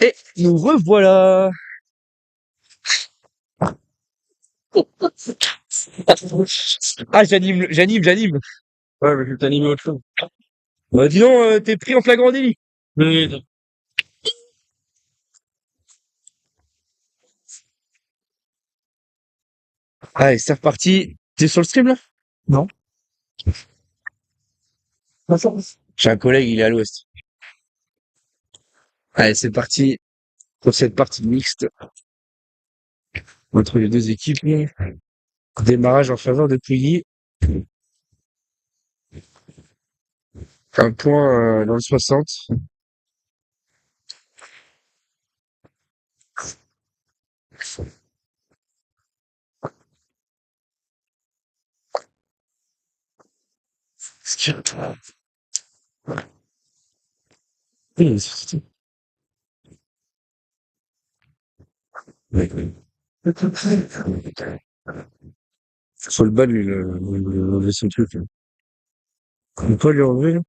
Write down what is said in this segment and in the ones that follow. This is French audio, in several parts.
Et nous revoilà. Ah, j'anime. Ouais, mais je vais t'animer autre chose. Bah, dis donc, t'es pris en flagrant délit. Oui, oui. Allez, c'est reparti. T'es sur le stream, là? Non. J'ai un collègue, il est à l'ouest. Allez, c'est parti pour cette partie mixte entre les deux équipes. Démarrage en faveur de Pouilly. Un point dans le 60. Faut le ban, lui, le son truc. On peut pas lui enlever, là.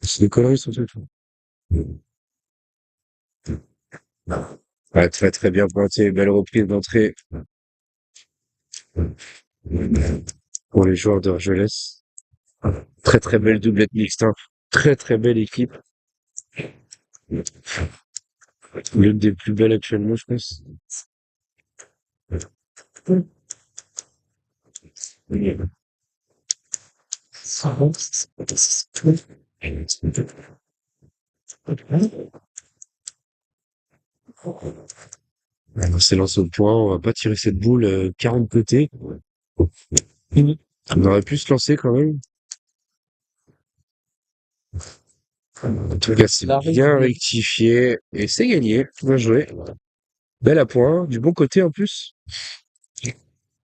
C'est des conneries, son truc. Ouais, très très bien pointé. Belle reprise d'entrée pour les joueurs de Argelès. Très très belle doublette mixte, hein. Très très belle équipe. L'une des plus belles actuellement, je pense. On s'est lancé au point, on va pas tirer cette boule 40 côtés. On aurait pu se lancer quand même. En tout cas, c'est bien rectifié et c'est gagné. Bien joué. Belle à point, du bon côté en plus. Il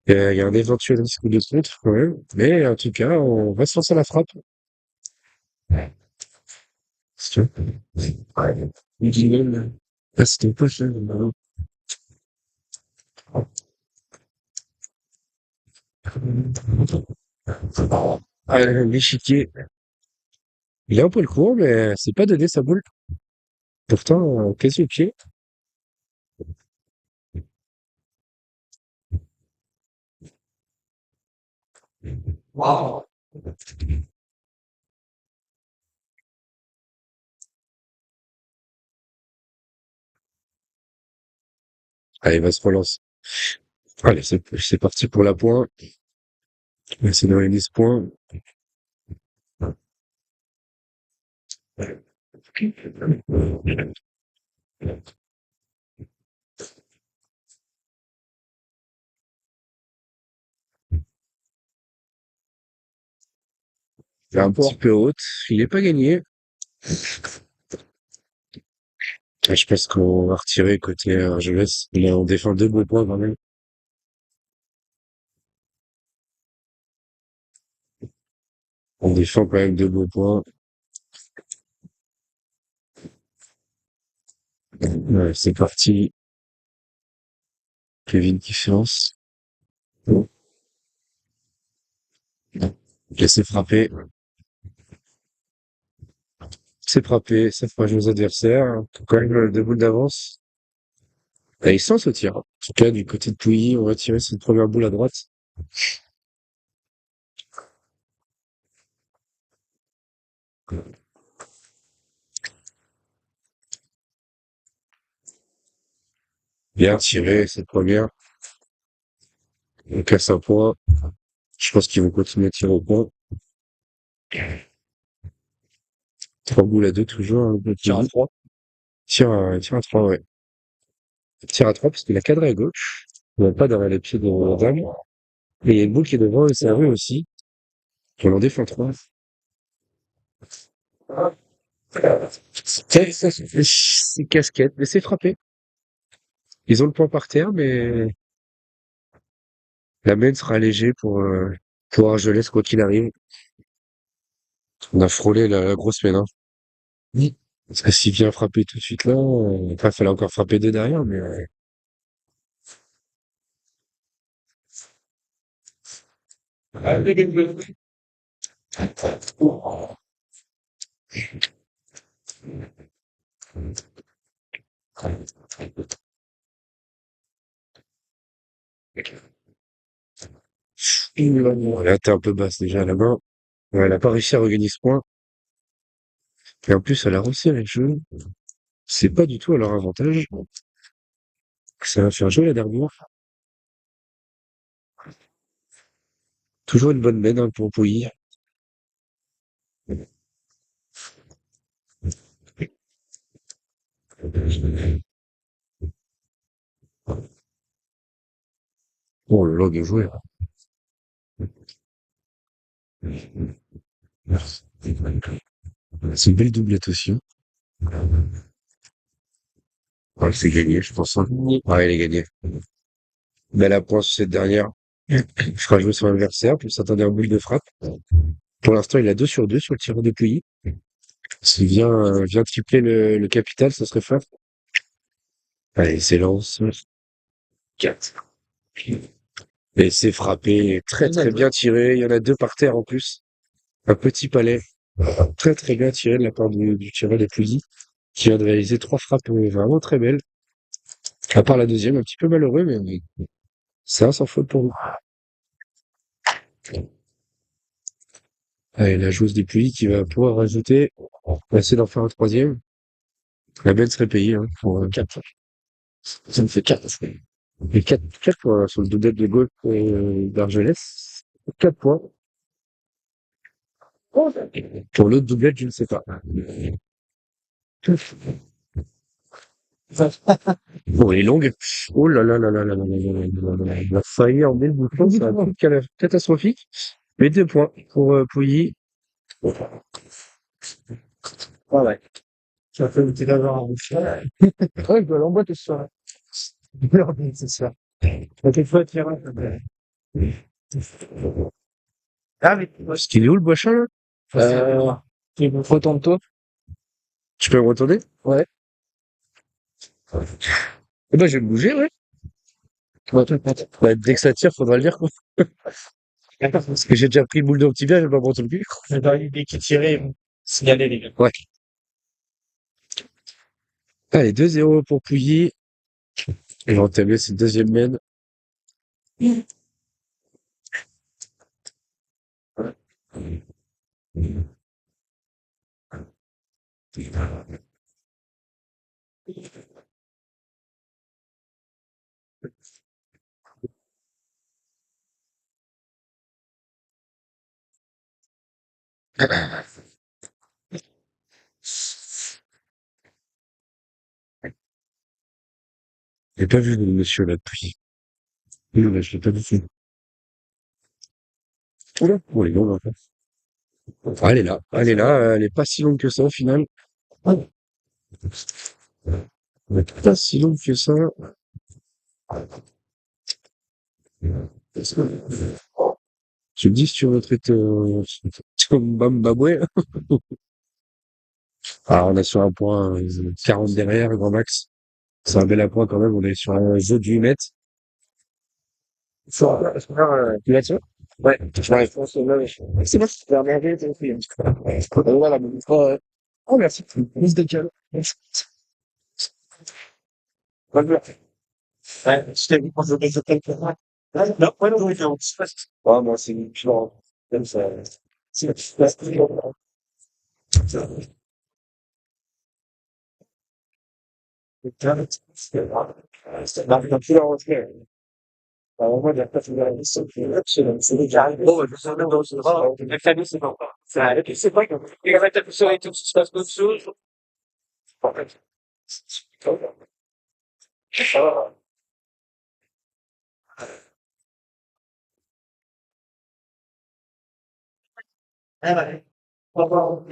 y a un éventuel risque de contre quand même. Mais en tout cas, on va se lancer à la frappe. Si tu veux. Ah, c'était pas ça. Ah, l'échiquier. Il est un peu le court, mais c'est pas donné sa boule. Pourtant, quasi au pied. Waouh. Allez, il va se relancer. Allez, c'est parti pour la point. C'est dans les 10 points. Il est un petit peu haute. Il est pas gagné. Ah, je pense qu'on va retirer côté Argelès. Là, on défend deux beaux points quand même. On défend quand même deux beaux points. Ouais, c'est parti. Kevin qui se lance. Laissez frapper. C'est frappé. Ça fera jouer aux adversaires. Quand même deux boules d'avance. Et il sent au tir. En tout cas, du côté de Pouilly, on va tirer cette première boule à droite. Bien tiré, cette première. On casse un point. Je pense qu'ils vont continuer à tirer au point. Trois boules à deux, toujours, hein, Tir à 3. Tire à trois, ouais. Tire à trois, parce qu'il a cadré à gauche. Il va pas derrière les pieds de la dame. Et il y a une boule qui est devant le serveur aussi. On en défend trois. C'est casquette, mais c'est frappé. Ils ont le point par terre, mais la main sera allégée pour Argelès, quoi qu'il arrive. On a frôlé la grosse main, hein. Oui. Parce que s'il vient frapper tout de suite là, enfin, il fallait encore frapper deux derrière, mais Là, t'es un peu basse déjà à la main. Ouais, elle a pas réussi à regagner ce point. Et en plus, elle a resserré le jeu. C'est pas du tout à leur avantage. Ça va faire jouer la dernière. Toujours une bonne mène hein, pour Pouilly. Oh là là, bien joué. C'est une belle doublette aussi. Hein. Ouais, c'est gagné, je pense. Hein. Ouais, elle est gagnée. Belle approche sur cette dernière. Je ferai jouer son adversaire pour s'attendre à un boule de frappe. Pour l'instant, il a 2 sur 2 sur le tir de Pouilly. S'il vient tripler le capital, ça serait fort. Allez, c'est lance. 4. Et c'est frappé. Très, très bien tiré. Il y en a 2 par terre en plus. Un petit palais. Très, très bien tiré de la part du tireur des Pouilly, qui vient de réaliser 3 frappes vraiment très belles. À part la deuxième, un petit peu malheureux, mais c'est un sans faute pour nous. Allez, la joueuse des Pouilly qui va pouvoir rajouter. On va essayer d'en faire un troisième. La belle serait payée, hein, pour 4. Ça me fait 4. Et 4 points sur le doublette de gauche d'Argelès. 4 points. Pour l'autre doublette, je ne sais pas. Bon, elle est longue. Oh là là là là là là là là là là là. Il a failli emmener le bouchon, ça va être catastrophique. Mais 2 points pour Pouilly. Ouais, ouais. Ça fait une petite avoir un bouchon. Ouais, je dois l'emboîter ce soir. C'est ça. Quelquefois, tu iras. Ah, mais. Parce qu'il est où le Boichin, là? Retourne-toi. Tu peux me retourner? Ouais. Eh ben, je vais me bouger, ouais. Ouais, bah, dès que ça tire, faudra le dire, quoi. Parce que j'ai déjà pris une boule de petit tibia, je vais pas me retourner. Dès qu'il tirait, signaler les gars. Ouais. Allez, 2-0 pour Pouilly. Et va entamer cette deuxième mène. J'ai pas vu le monsieur là depuis. Non, là, je l'ai pas vu. Oula. Oh, elle est longue, en fait. Ah, elle est là. Elle est là. Elle est pas si longue que ça, au final. Elle est pas si longue que ça. Tu me dis si tu retraites comme Bambaboué. Ah, on est sur un point 40 derrière, grand max. C'est un bel appoint quand même. On est sur un jeu de 8 mètres. Tu l'as dessus? Ouais, je m'arrive. C'est bon, je vais regarder ton film. Voilà, mais oh, merci. Mise de cœur. Bonne journée. Ouais, je t'ai vu quand je faisais quelques mois. Non, ouais, non, oui, non, c'est pas ça. Ah, moi, c'est genre, comme ça. C'est c'est un peu la rentrée. Alors, moi, il y a pas de la liste qui est c'est des carrés. Bon, bah, je sais même dans ce drap, la famille, c'est pas. C'est pas que. Il va être sur et tout, si se passe d'autres choses. En fait. Ça va. Ah, ouais. Au revoir. Au revoir.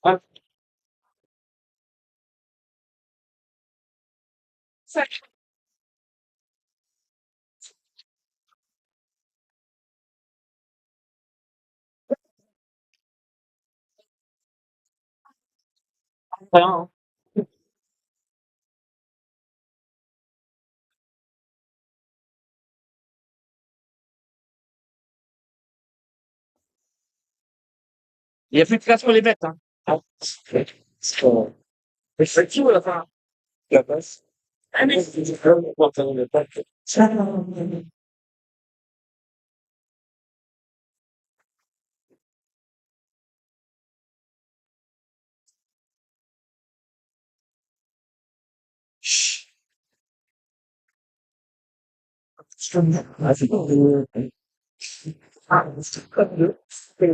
Ah, rien. Il n'y a plus de place pour les bêtes, hein. Ah. C'est qui ou la fin? La passe. Ah, mais c'est quand on ne pas. Ah, c'est bon. Ah, c'est pas de. C'est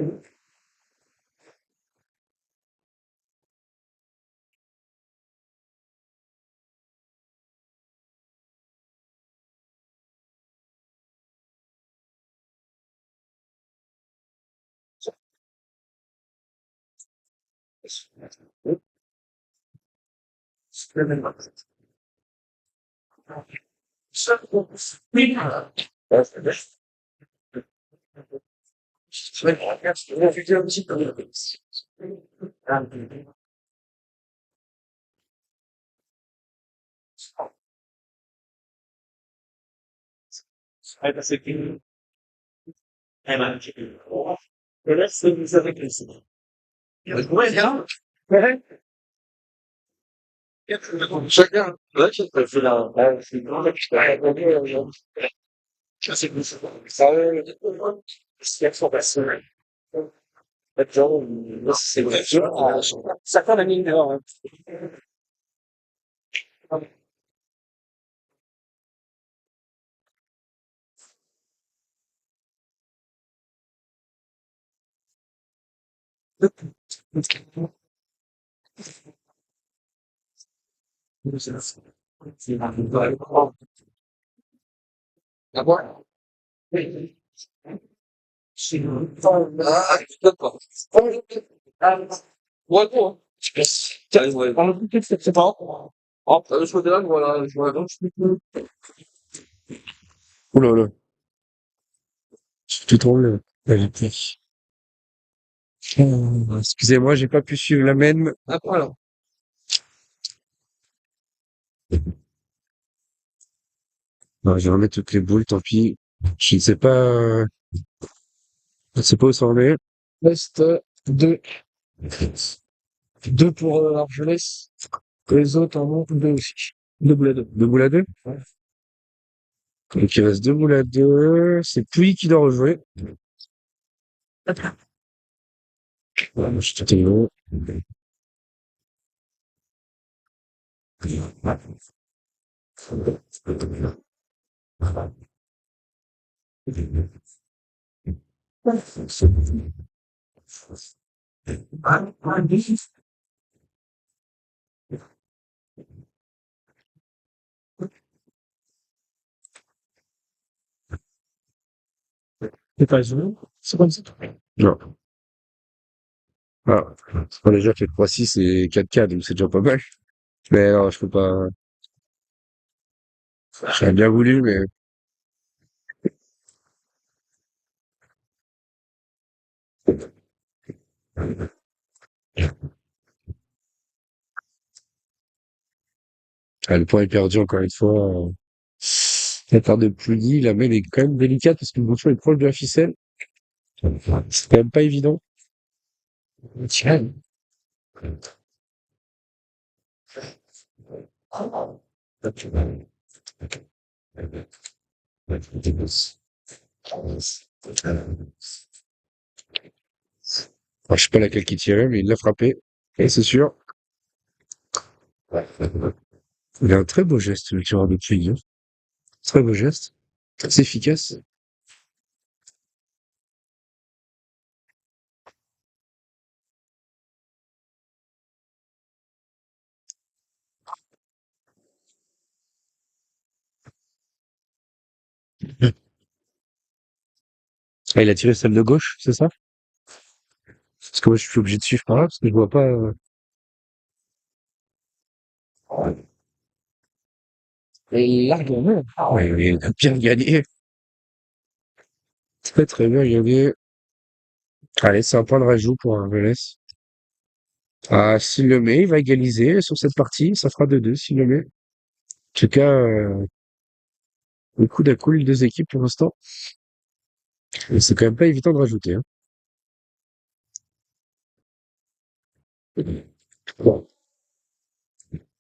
eh ben, et là, c'est vous avez laissé. Ouais, bien. Ouais. Chacun. Ouais, c'est là. C'est grand, je t'ai répondu, c'est que ça, c'est formation. Maintenant, c'est vrai. Ça fait la mine d'or, hein. D'abord, ah, d'accord. Ouais, bon. Tiens, ouais. C'est pas. Oh, je vois là, voilà, je vois donc. Oh là là, je suis trop le la vitesse. Excusez-moi, j'ai pas pu suivre la même. Ah, voilà. Non, je vais remettre toutes les boules, tant pis. Je ne sais pas, je ne sais pas où ça en est. Reste deux. Deux pour Argelès. Les autres en ont deux aussi. Deux boules à deux. Deux boules à deux? Ouais. Donc il reste deux boules à deux. C'est Pouilly qui doit rejouer. Voilà, je t'ai bon. C'est pas joué? C'est comme ça. Non. Ah. On a déjà fait 3-6 et 4-4, donc c'est déjà pas mal. Mais non, je peux pas. J'aurais bien voulu, mais ah, le point est perdu encore une fois. La part de Pouilly, la main est quand même délicate parce que le bouchon est proche de la ficelle. C'est quand même pas évident. Tiens. Alors, je sais pas laquelle qui tirait, mais il l'a frappé. Et c'est sûr. Il a un très beau geste, le tireur de Pouilly, hein. Très beau geste. Très efficace. Ah, il a tiré celle de gauche, c'est ça? Parce que moi, je suis obligé de suivre par là, parce que je vois pas, largement. Ah ouais, il a bien gagné. Très, très bien gagné. Allez, c'est un point de rajout pour Arvelès. Ah, s'il le met, il va égaliser sur cette partie. Ça fera 2-2 s'il le met. En tout cas, le coup d'un coup, les deux équipes pour l'instant. Et c'est quand même pas évident de rajouter, hein. Bon.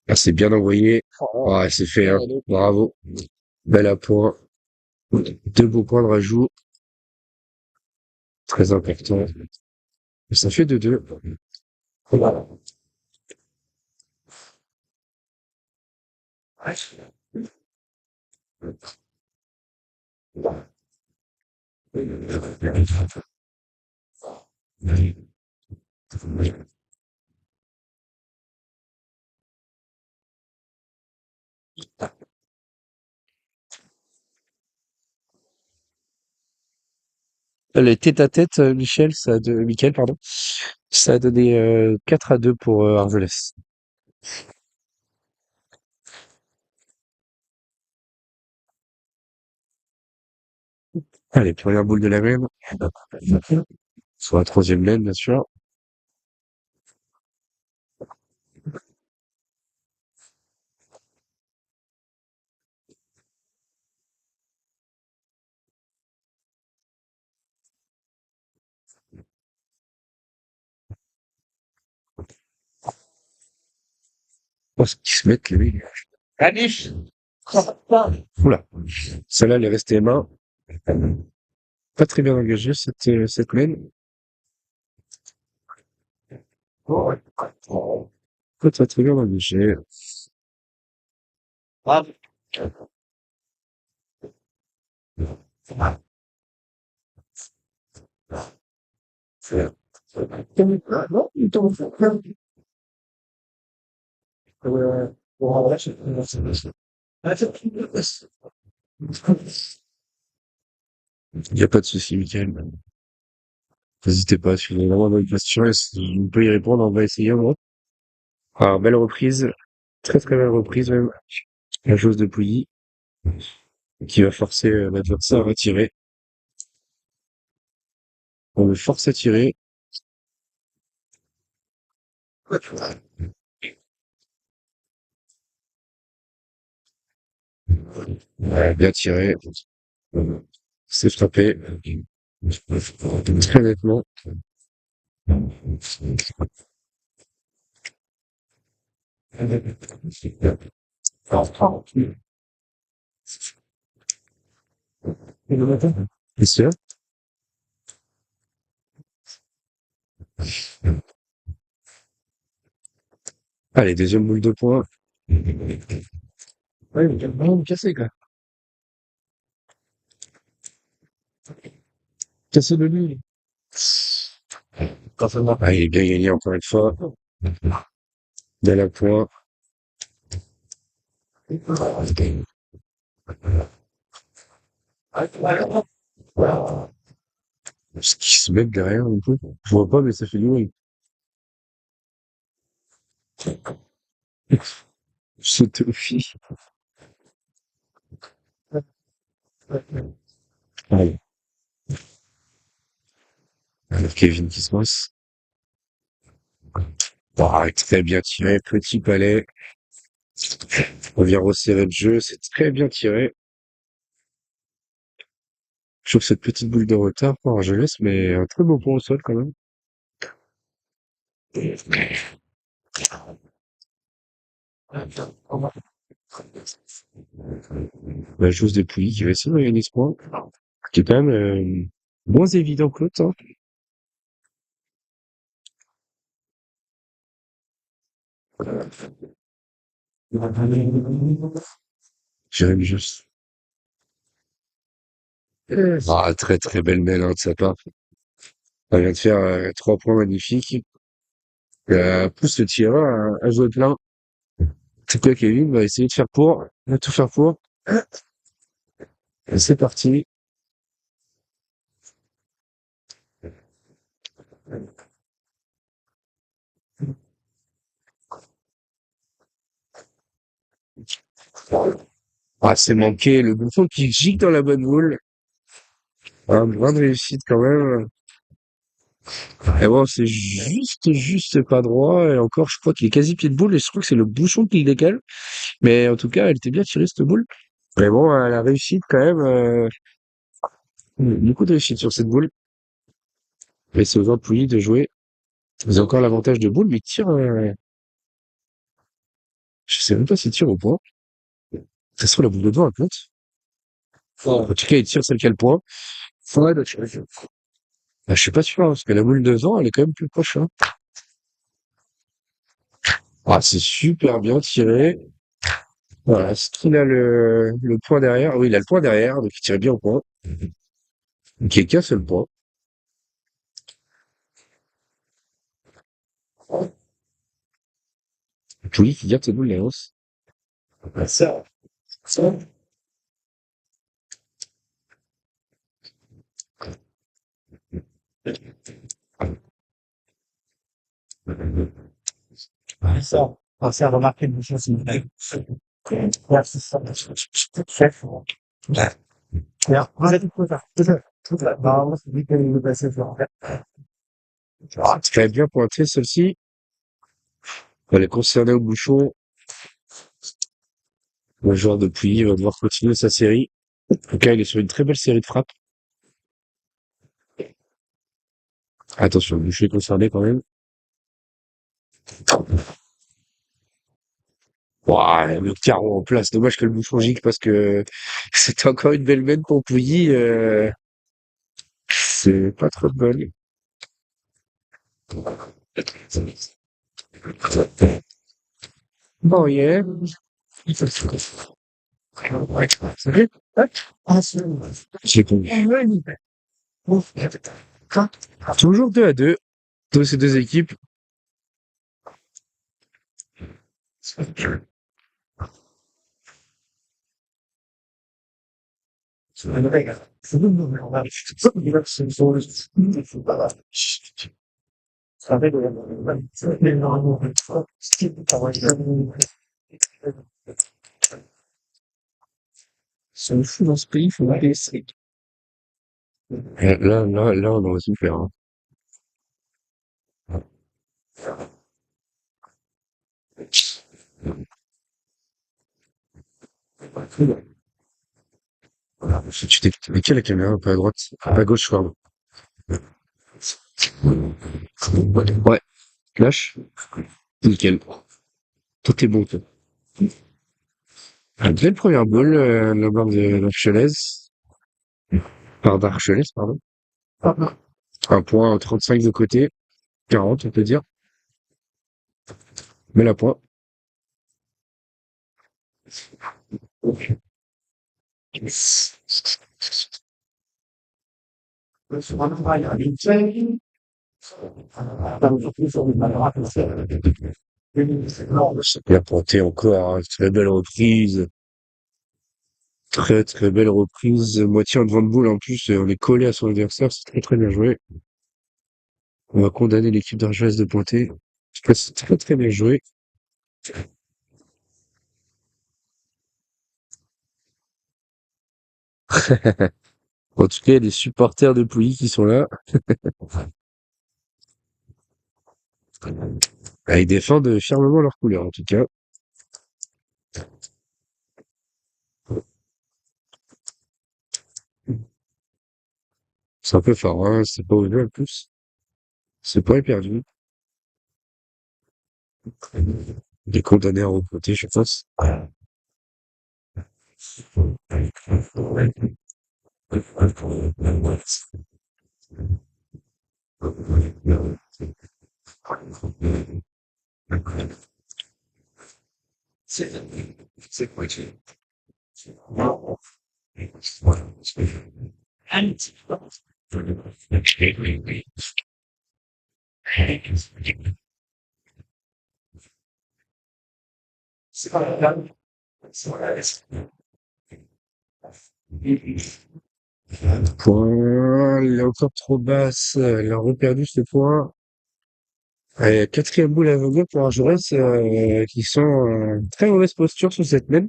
Ah, c'est bien envoyé. Ah, c'est fait, hein. Bravo. Bel appoint. Deux beaux points de rajout. Très important. Ça fait 2-2. Les tête-à-tête, Michael, pardon. Ça a donné 4-2 pour Argelès. Allez, première boule de la même. Sur la troisième laine, bien sûr. Oh, ce qu'ils se mettent, lui. Oula. Celle-là, elle est restée main. Pas très bien engagée, cette laine. Pas très, très bien engagée. Il n'y a pas de souci, Michael. N'hésitez pas, si vous avez vraiment une question, et si vous pouvez y répondre, on va essayer, moi. Alors, belle reprise. Très, très belle reprise, même. La chose de Pouilly, qui va forcer l'adversaire à tirer. On le force à tirer. Ouais, bien tiré. C'est frappé. Très nettement. C'est sûr. Allez, deuxième boule de poing. Ouais, il a vraiment cassé, quoi. Cassé de lui. Ah, il est bien gagné encore une fois. Bel à point. Ce qui se met derrière, un peu. Je vois pas, mais ça fait du bruit. Sophie. Allez. Alors, Kevin qui se passe. Ah, très bien tiré. Petit palais. On vient resserrer le jeu. C'est très bien tiré. Je trouve cette petite boule de retard pour Argelès, mais un très beau point au sol quand même. La chose des Pouilly qui va essayer de gagner ce point, qui est quand même moins évident que l'autre, hein. Jérémy Juste. Ah, très très belle mêle hein, de sa part. Elle vient de faire 3 points magnifiques. Pousse le tireur à jouer plein. C'est quoi Kevin va essayer de faire pour. Il va tout faire pour. Et c'est parti. Ah, c'est manqué. Le bouffon qui gicle dans la bonne boule. Un brin de réussite quand même. Et bon, c'est juste pas droit. Et encore, je crois qu'il est quasi pied de boule. Et je crois que c'est le bouchon qui le décale. Mais en tout cas, elle était bien tirée, cette boule. Mais bon, elle a réussi quand même. Beaucoup de réussite sur cette boule. Mais c'est aux joueurs de Pouilly de jouer. Ils ont encore l'avantage de boule, mais ils tirent. Je sais même pas s'ils tirent au point. Ça se trouve, la boule de devant, elle compte. En tout cas, ils tirent celle qui a le point. Ouais, bah, je suis pas sûr, hein, parce que la boule de devant, elle est quand même plus proche. Hein. Ah, c'est super bien tiré. Voilà, est-ce qu'il a le point derrière? Oui, il a le point derrière, donc il tire bien au point. Donc il casse le point. Pouilly qui garde ses boules, les hausses. Ça. Ça. Ça, remarqué une chose. Merci, ça. Chef. Ja, vous êtes tout là. Normalement, c'est lui qui nous passer sur. Ah, très bien pointé, celle-ci. Elle est concernée au bouchon. Le joueur de Pouilly va devoir continuer sa série. En tout cas, il est sur une très belle série de frappes. Attention, le boucher est concerné quand même. Ouah, le carreau en place. Dommage que le bouchon gicle parce que c'était encore une belle mène pour Pouilly. C'est pas trop bonne. Bon, yeah. J'ai compris. Toujours 2-2 de ces deux équipes. C'est fou dans ce pays, il faut laisser. Là, on aurait su faire. Hein. Tu t'es mais quelle est la caméra un peu à droite? Un peu à gauche, pardon. Ouais, lâche. Nickel. Tout est bon. Quoi. Une belle première boule, la barre de d'Archelès. Par d'Archelès, pardon. Un point 35 de côté. 40, on peut dire. Mais la point. C'est bien pointé encore. Hein. Très belle reprise. Très très belle reprise. Moitié en devant de boule en plus. On est collé à son adversaire. C'est très très bien joué. On va condamner l'équipe d'Argelès de pointer. C'est très très bien joué. En tout cas, il y a des supporters de Pouilly qui sont là. Ah, ils défendent fermement leur couleur, en tout cas. C'est un peu fort, hein. C'est pas au jeu en plus. C'est pas perdu. Il est condamné à remonter, je pense. C'est quoi, point, elle est encore trop basse. Elle a reperdu ce point. Quatrième boule à venir pour Argelès, qui sont en très mauvaise posture sur cette même.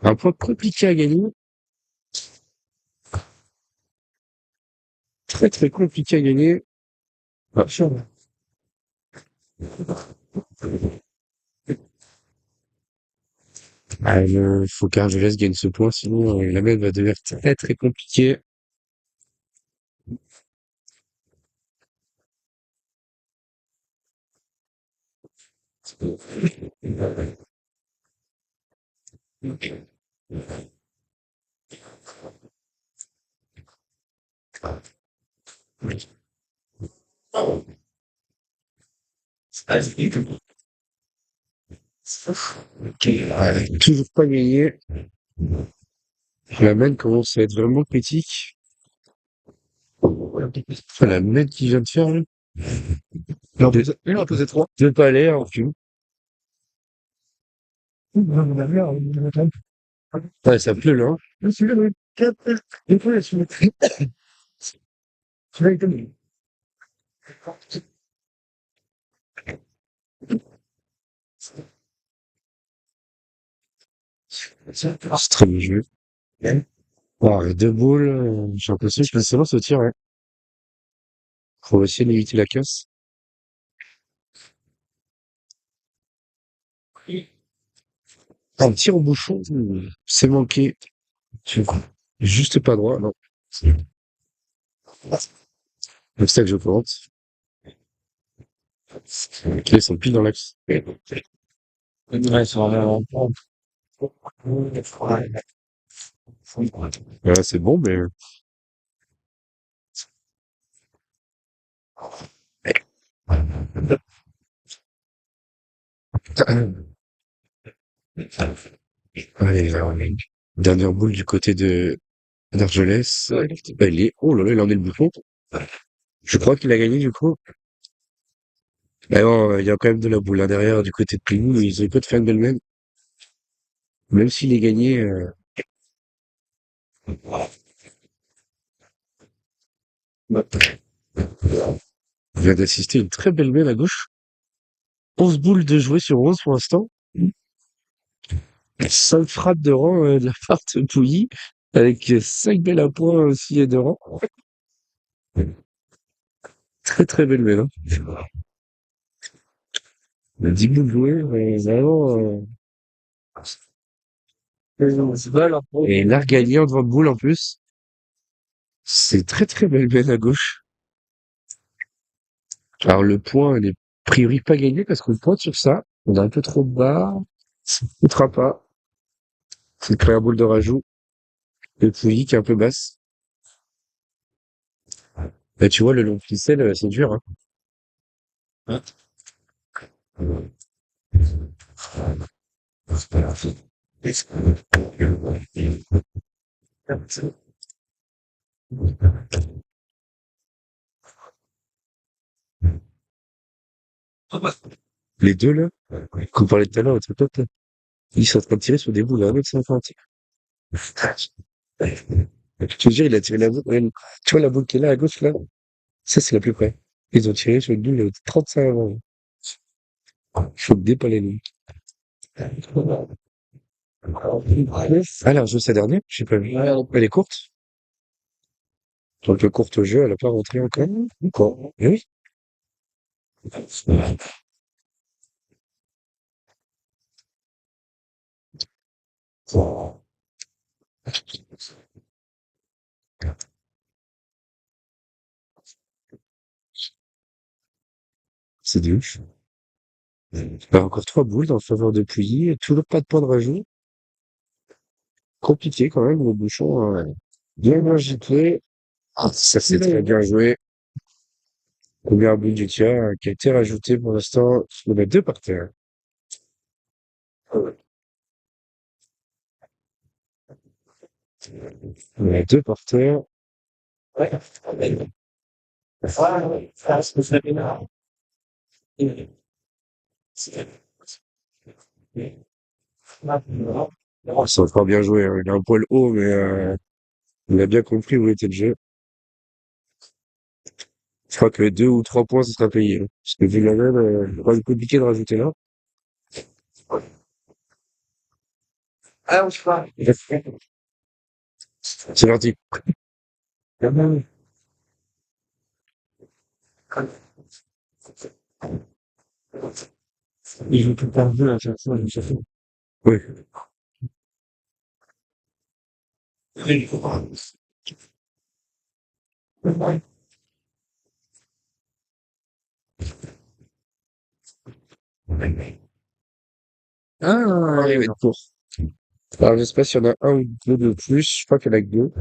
Un point compliqué à gagner, très très compliqué à gagner. Ah, faut qu'Argelès gagne ce point, sinon la même va devenir très très compliquée. Toujours pas gagné. La main commence à être vraiment critique. La main qui vient de faire, là. Il en a posé trois. Deux palais, en tout. Ouais, ça pleut là. C'est très bien joué. Ah, deux boules, j'ai l'impression que je peux se tir, ouais. Faut essayer de limiter la casse. Un tir au bouchon, c'est manqué. Tu- Juste pas droit, non. L'obstacle, je pense. Ok, ils sont pile dans l'axe. Ouais, ils sont vraiment. Ouais, c'est bon, mais allez, dernière boule du côté de d'Argelès. Il est, oh là là, il en est le bouchon. Je crois qu'il a gagné, du coup. Mais bon, il y a quand même de la boule là derrière, du côté de Pligny. Ils ont pas de faire une belle même. Même s'il est gagné, il vient d'assister à une très belle main à gauche. 11 boules de jouer sur 11 pour l'instant. 5 frappes de rang de la part de Pouilly, avec 5 belles à points aussi de rang. Très très belle main. Hein. 10 boules jouées, vraiment. Et là, gagné en devant de boule en plus. C'est très très belle main à gauche. Alors le point, il est a priori pas gagné parce qu'on pointe sur ça. On est un peu trop bas. Ça ne coûtera pas. C'est créer un boule de rajout. Le Pouilly qui est un peu basse. Bah, tu vois, le long ficelle, c'est dur, hein. Hein. Les deux, là, qu'on parlait tout à l'heure, l'autre pote, là, ils sont en train de tirer sur des boules à 1,50 m. Je te jure, il a tiré la boule. Regarde. Tu vois la boule qui est là à gauche, là? Ça, c'est la plus près. Ils ont tiré sur une boule de 35 avant. Faut dépaler, lui. Alors, je sais dernière, je sais pas vu. Elle est courte. Donc, le courte au jeu, elle a pas rentré encore. Encore. Eh oui. C'est du ouf. Bah, encore trois boules en faveur de Pouilly. Toujours pas de point de rajout. Compliqué quand même, le bouchon. Bien agité. Ah, ça c'est très bien joué. Première boule du tir qui a été rajoutée pour l'instant. On a deux par terre. On a deux par terre. C'est encore bien joué. Hein. Il a un poil haut, mais il a bien compris où était le jeu. Je crois que 2 ou 3 points, ce sera payé. Hein. Parce que vu la même, c'est pas compliqué de rajouter là. C'est parti. Il joue tout le temps jeu à chaque fois. Oui. Ah, il va être court. Alors, je sais pas s'il y en a un ou deux de plus. Je crois qu'il y en a que deux.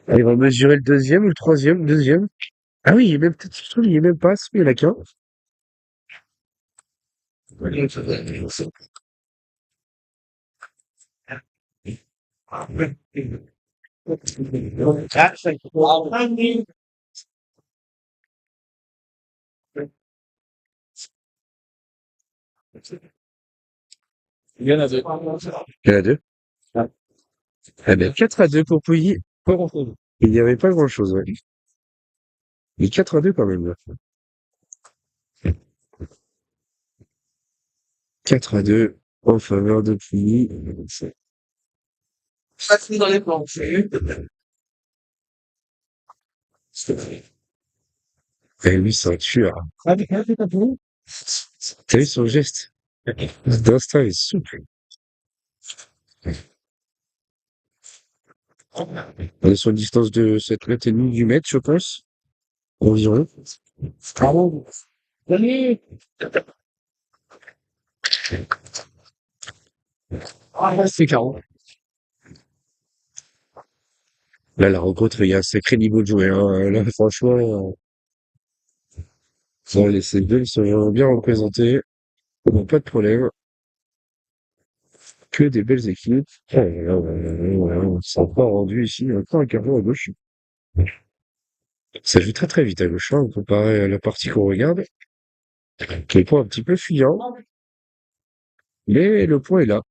Il va mesurer le deuxième ou le troisième, deuxième. Ah oui, il est même peut-être, je trouve, il est même pas, il y en a qu'un. Il y en a deux. Il y en a deux. Eh ben, 4-2 pour Pouilly. Il n'y avait pas grand-chose, ouais. Mais 4-2 quand même, là. 4-2 en faveur de Pouilly. Et lui, c'est un tueur. T'as vu son geste? D'instinct est souple. On est sur une distance de 7 mètres et demi, 8 mètres, je pense. Environ. C'est 40. Là, la rencontre, il y a un sacré niveau de jouer, hein. Là, franchement, ces deux, ils sont bien représentés. Bon, pas de problème. Que des belles équipes. On s'en pas rendu ici, encore un carreau à gauche. Ça joue très très vite à gauche, hein, comparé à la partie qu'on regarde, qui est pas un petit peu fuyant, mais le point est là.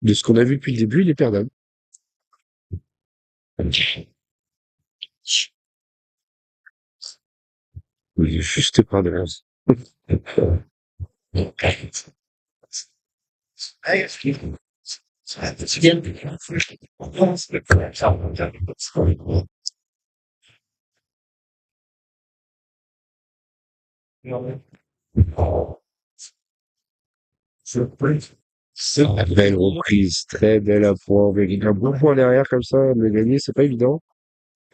De ce qu'on a vu depuis le début, il est perdable. Il est juste par devant. Belle reprise, très belle à point. Avec un bon point derrière comme ça, de le gagner, c'est pas évident.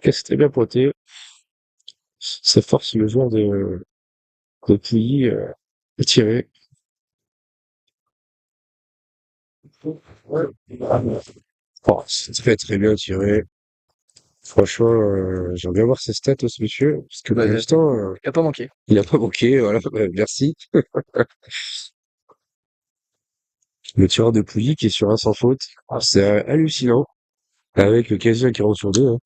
C'est très bien pointé. Ça force le joueur de Pouilly à tirer. Oh, c'est très très bien tiré. Franchement, j'aimerais bien voir ses stats, ce monsieur, parce que pour l'instant, Il a pas manqué. il a pas manqué, voilà, merci. Le tireur de Pouilly qui est sur un sans faute, c'est hallucinant, avec le quasi un 40 sur 2, hein.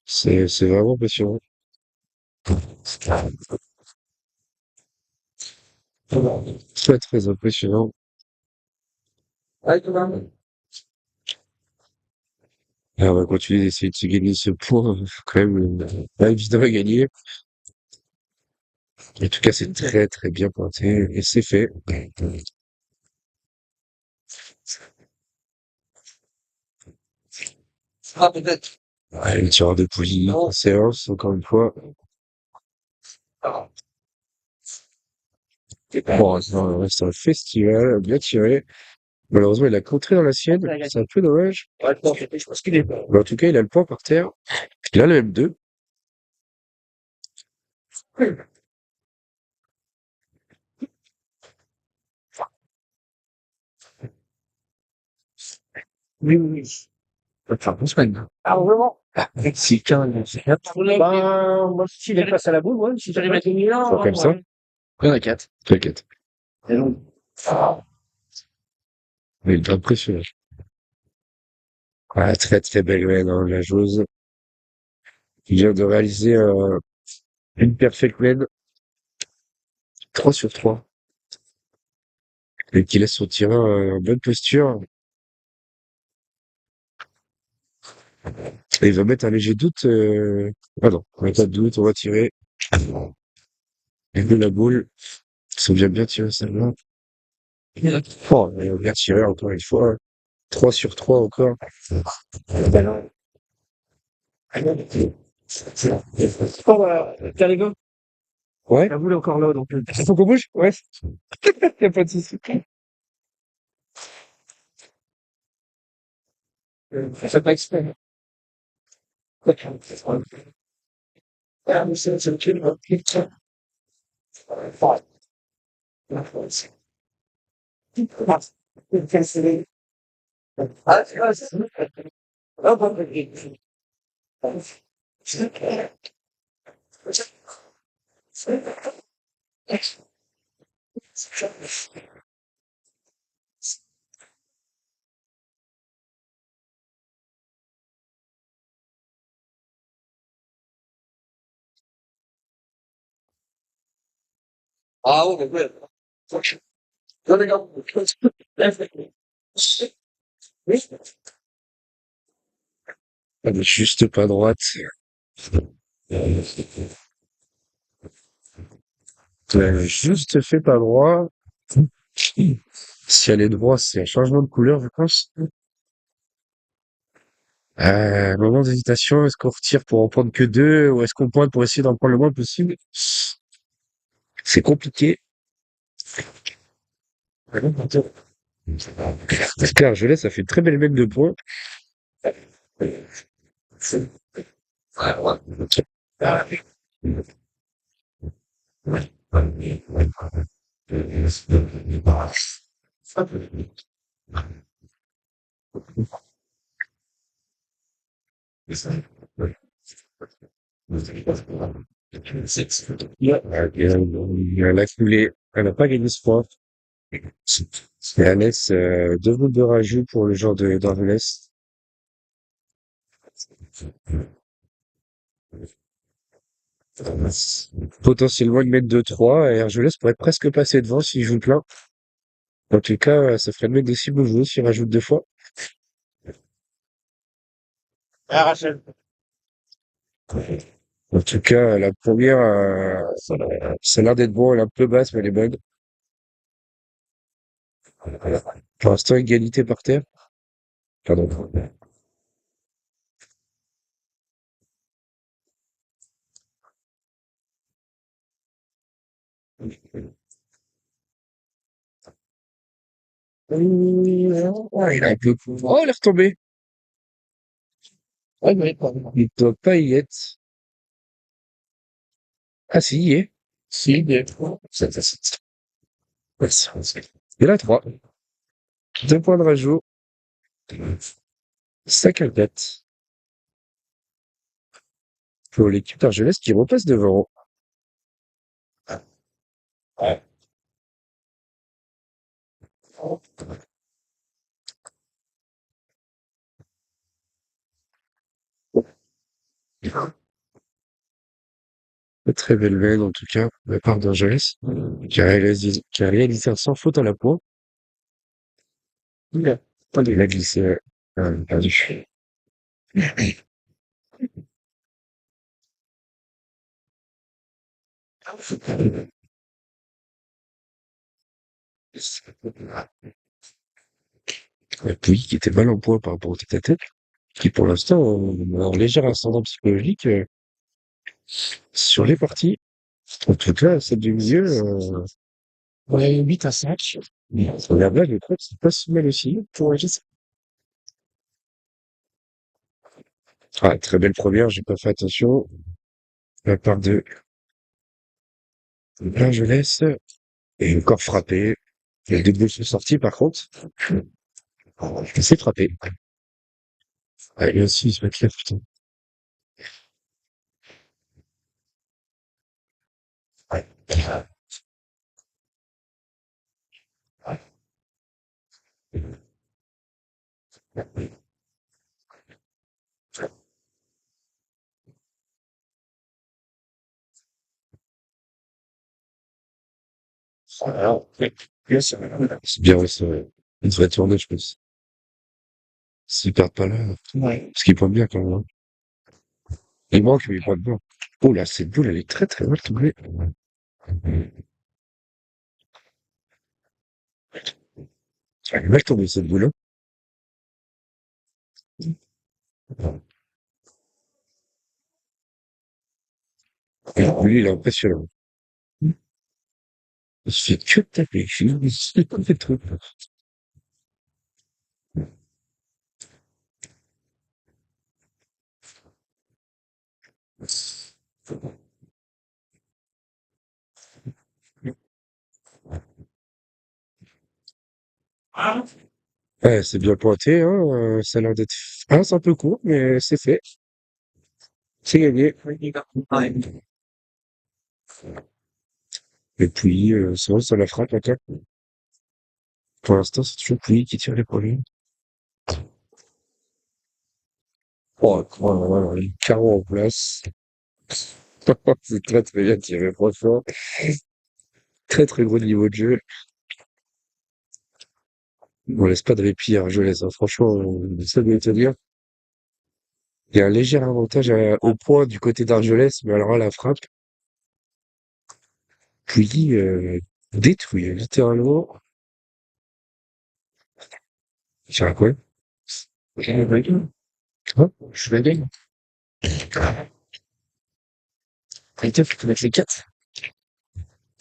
C'est vraiment impressionnant. Très très impressionnant. Et on va continuer d'essayer de se gagner ce point, quand même, pas évident à gagner. En tout cas, c'est très très bien pointé, et c'est fait. Ouais, le tireur de Pouilly en séance, encore une fois. Bon, c'est un festival, bien tiré. Malheureusement, il a contré dans la sienne. C'est un peu dommage. Mais en tout cas, il a le point par terre. Il a le M2. Oui, oui, oui. Enfin, 2 semaines. Ah, vraiment? Si, quand même. Ben, moi, s'il est passé à la boule, ouais, si j'arrive à gagner là, comme ça. Il y en a 4. T'inquiète. Il est impressionnant. Ah, très très belle main, hein, la joueuse. Il vient de réaliser une perfect main, 3 sur 3. Et qui laisse son tireur en bonne posture. Et il va mettre un léger doute. Ah non, on n'a pas de doute, on va tirer. Et de la boule. Ils sont bien tirés, celle-là. Oh, bien tiré encore une fois. 3 sur 3 encore. Oh, bah, t'as les gars? Ouais. La boule est encore là, donc. Faut qu'on bouge? Ouais. Y a pas de souci. Fais pas exprès. Ah ouais, ouais. Elle est juste pas droite. Elle est juste fait pas droit. Si elle est droite, c'est un changement de couleur, je pense. Moment d'hésitation, est-ce qu'on retire pour en prendre que deux, ou est-ce qu'on pointe pour essayer d'en prendre le moins possible? C'est compliqué. Claire, je laisse, ça fait une très belle mène de points. Elle a coulé. Elle n'a pas gagné ce point. Et elle laisse deux boules de rajout pour le genre de d'Argelès. Potentiellement une mètre de 3 et Argelès pourrait presque passer devant s'il joue plein. En tout cas, ça ferait une mètre de 6 boules s'il rajoute deux fois. En tout cas, la première, ça a l'air d'être bon, elle est un peu basse, mais elle est bonne. Pour l'instant, égalité par terre. Pardon. Il a un peu... Oh, elle est retombée. Il doit pas y être. Ah, si, il y est. Si, il y est. Il a 3. Deux points de rajout. Sac à tête. Pour l'équipe d'Argelès qui repasse devant. Très belle veine, en tout cas, de la part d'Argelès, qui a réalisé un sans faute à la pointe. Il a glissé, perdu. Et puis, qui était mal en point par rapport au tête-à-tête, qui pour l'instant, en légère ascendant psychologique, sur les parties. En tout cas, celle du milieu, ouais, 8-5. La blague, je trouve que c'est pas si mal aussi. Pour Régis. Ah, très belle première, j'ai pas fait attention. La part de Angeles, et encore frappé. Les deux boules sont sorties, par contre. C'est frappé. Ah, et aussi, il se met là, putain. C'est bien, ouais, il devrait tourner, je pense. S'ils perdent pas là. Ouais. Parce qu'ils pointent bien, quand même, hein. Il manque, mais pas de blanc. Oh là, cette boule, elle est très très mal tombée. Elle est mal tombée, cette boule, hein. Et lui, il est impressionnant. Il se fait que taper. Il pas fait de trucs. Ouais, c'est bien pointé, hein. Ça a l'air d'être. Ah, c'est un peu court, mais c'est fait. C'est gagné. Et puis, c'est vrai, ça la frappe encore. Pour l'instant, c'est toujours Pouilly qui tire les premiers. Oh, carreau en place. C'est très très bien tiré, franchement. Très très gros niveau de jeu. On laisse pas de répit à Argelès, hein. Franchement, ça doit te dire. Il y a un léger avantage au point du côté d'Argelès, mais alors là, la frappe, Pouilly détruit, littéralement. Tiens, quoi? Je vais gagner. Hein? Je vais gagner. Putain, faut te mettre les 4.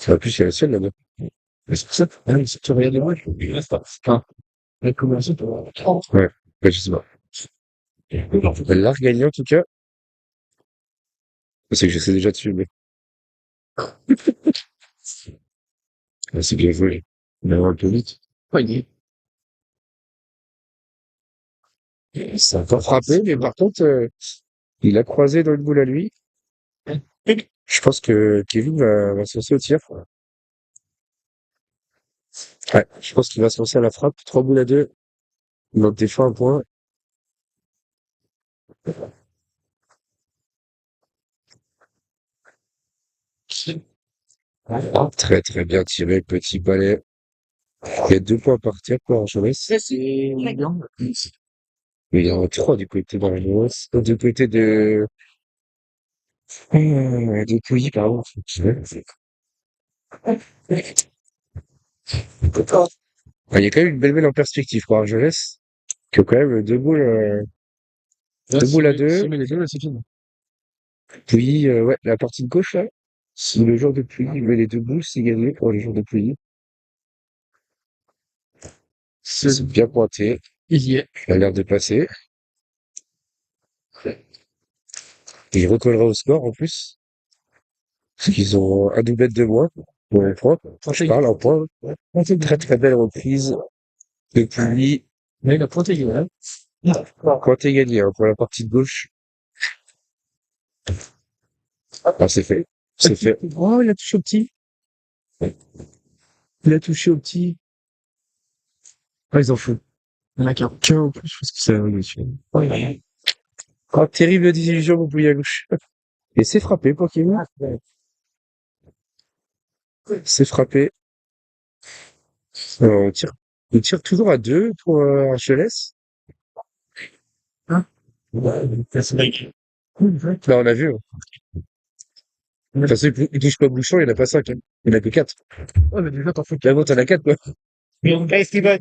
En plus, il y a la sienne là-bas. Mais c'est pour ça. Ah oui, si tu regardes moi, il reste pas. Enfin, elle commence pour 30. Ouais, ouais, je sais pas. Elle l'a regagné en tout cas. C'est que je sais déjà dessus, mais c'est bien joué. Mais un peu vite. Ouais, ça a pas frappé, mais par contre, il a croisé dans une boule à lui. Je pense que Kevin va se lancer au tir. Ouais, je pense qu'il va se lancer à la frappe. 3 boules à 2. Donc des fois un point. Très très bien tiré, petit balai. Il y a 2 points par tir pour Argelès. Mais il y en a 3 du côté d'Argelès. Du côté de Pouilly, pardon. Ah, il y a quand même une belle mêle en perspective pour Argelès, qui a quand même 2 boules, 2 boules à 2. Si, mais les deux, là, c'est fini. Pouilly, ouais, la partie de gauche, là, si le joueur de Pouilly met les 2 boules, c'est gagné pour les joueurs de Pouilly. C'est bien pointé. Il y est. Il a l'air de passer. Il recollera au score en plus, parce qu'ils ont un doublette de moins pour les points. Je parle en point. Très très belle reprise de Pouilly. Mais il a pointé gagné. Pointé gagné hein, pour la partie de gauche. Ah, c'est fait. C'est fait. Oh, il a touché au petit. Il a touché au petit. Ah, ils en font. Il y en a qu'un en plus, je pense que c'est un monsieur. Ouais. Oh, terrible désillusion pour Pouilly à gauche. Et c'est frappé pour Kevin. C'est frappé. On tire, on tire toujours à 2 pour HLS. Hein? Là, on a vu. Hein. De toute façon, il touche pas Bouchon, il n'y en a pas 5. Hein. Il n'y en a que 4. Ouais, mais déjà, t'en fais 4. Là, bon, t'en as 4, quoi. Mais on gagne Steven.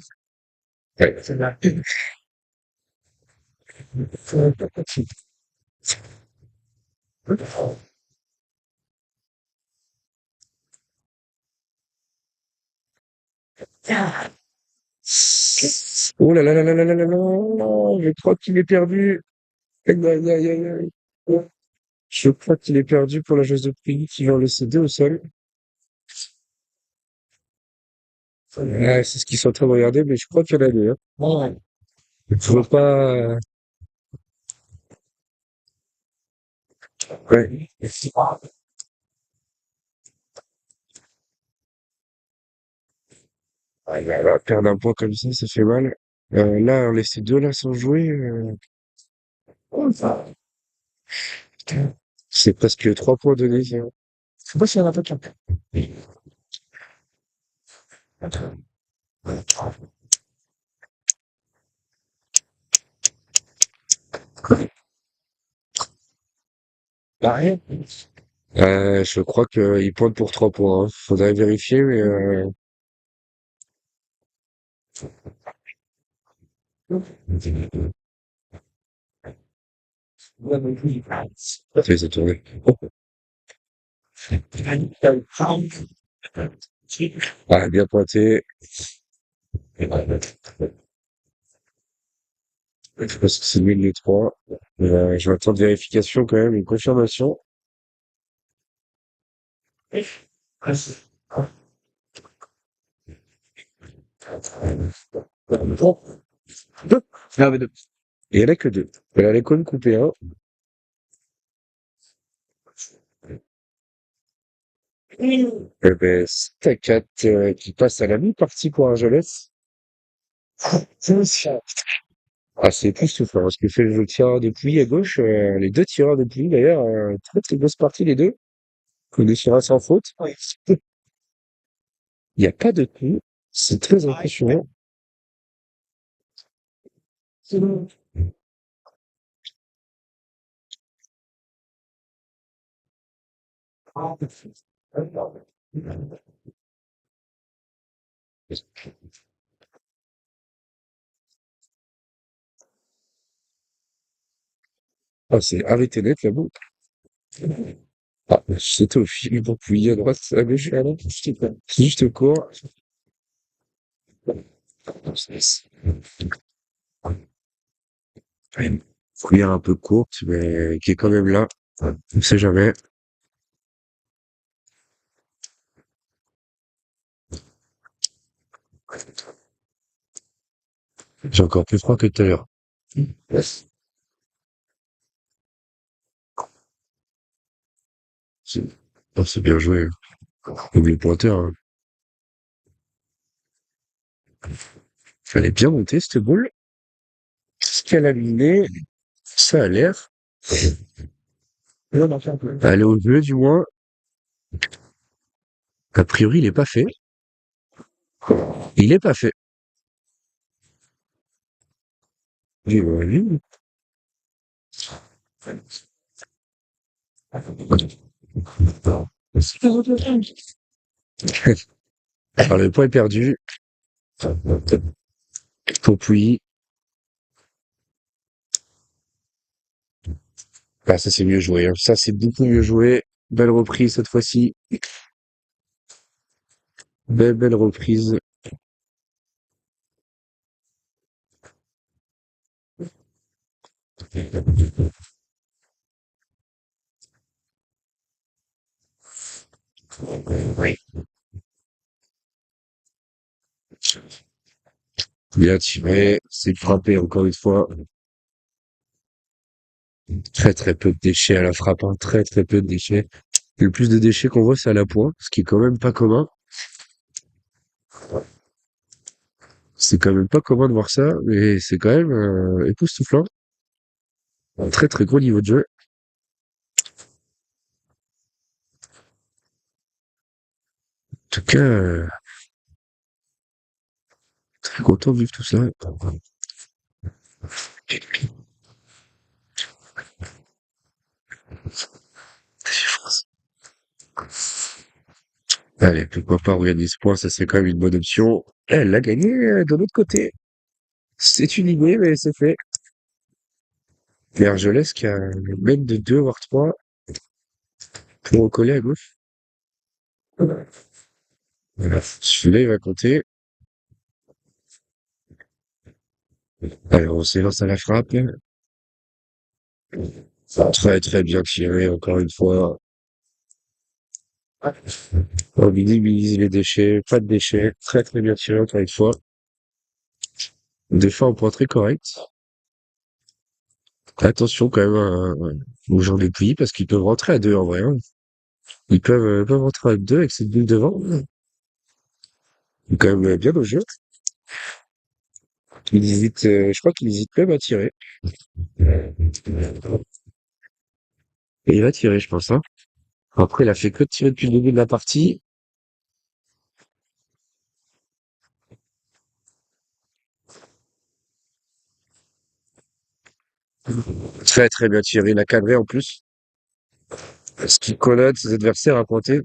Ouais. C'est là. Oh là là là là là là là là, je crois qu'il est perdu. Aïe, aïe, aïe, aïe, aïe. Je crois qu'il est perdu pour la joueuse de Pouilly qui va le céder au sol. Ouais, c'est ce qu'ils sont en train de regarder, mais je crois qu'il y en a deux. Hein. Ouais. Il ne faut pas. Ouais. Ah, là, perdre un point comme ça fait mal. Là, on laisse ces deux là sans jouer. C'est presque 3 points donnés. Ça. Je sais pas s'il y en a pas qu'un. Je crois qu'il pointe pour 3 points, hein. Faudrait vérifier, mais c'est tourné. Ah, bien pointé. Je pense que c'est lui les 3. Je vais attendre vérification quand même, une confirmation. Et il y en a que 2. Elle allait quand même couper un. Eh ben, c'est à 4 qui passe à la mi-partie pour Argelès. Ah, c'est époustouflant, parce que fait le tireur de pluie à gauche, les 2 tireurs de pluie d'ailleurs, très très grosse partie les 2. On est sur un sans faute. Il n'y a pas de trou. C'est très impressionnant. Ah, c'est arrêté net là-bas. Ah, c'était au fil pour pouiller à droite, à gauche, à droite. Juste au court. Une fourrière un peu courte, mais qui est quand même là. On ne sait jamais. J'ai encore plus froid que tout à l'heure. C'est oh, c'est bien joué. Oublie le pointeur, hein. Fallait bien monter cette boule. Ce qu'elle a miné, ça a l'air. Aller au jeu, du moins. A priori, il est pas fait. Il est pas fait. Oui. Alors, le point est perdu. Pour Pouilly. Ah, ça, c'est mieux joué, hein. Ça, c'est beaucoup mieux joué. Belle reprise cette fois-ci. Belle reprise. Bien tiré. C'est frappé encore une fois. Très très peu de déchets à la frappe, hein. Très très peu de déchets. Le plus de déchets qu'on voit, c'est à la pointe, ce qui est quand même pas commun. C'est quand même pas commun de voir ça, mais c'est quand même époustouflant. Un très très gros niveau de jeu. En tout cas, très content de vivre tout ça. Allez, pourquoi pas regarder ce point, ça serait quand même une bonne option. Elle l'a gagné de l'autre côté. C'est une idée, mais c'est fait. Et Argelès qui a même de 2 voire 3 pour recoller à gauche. Voilà. Celui-là, il va compter. Allez, on s'élance à la frappe. Très très bien tiré, encore une fois. On minimise les déchets, pas de déchets. Très très bien tiré, encore une fois. Des fois, en point très correct. Attention quand même aux gens des pluies, parce qu'ils peuvent rentrer à 2 en vrai, hein. Ils peuvent rentrer à 2 avec cette bulle devant. Quand même bien au jeu. Il hésite, je crois qu'il hésite même à tirer. Et il va tirer, je pense, hein. Après, il a fait que de tirer depuis le début de la partie. Très très bien tiré. Il a cadré en plus. Ce qui connaît ses adversaires à pointer.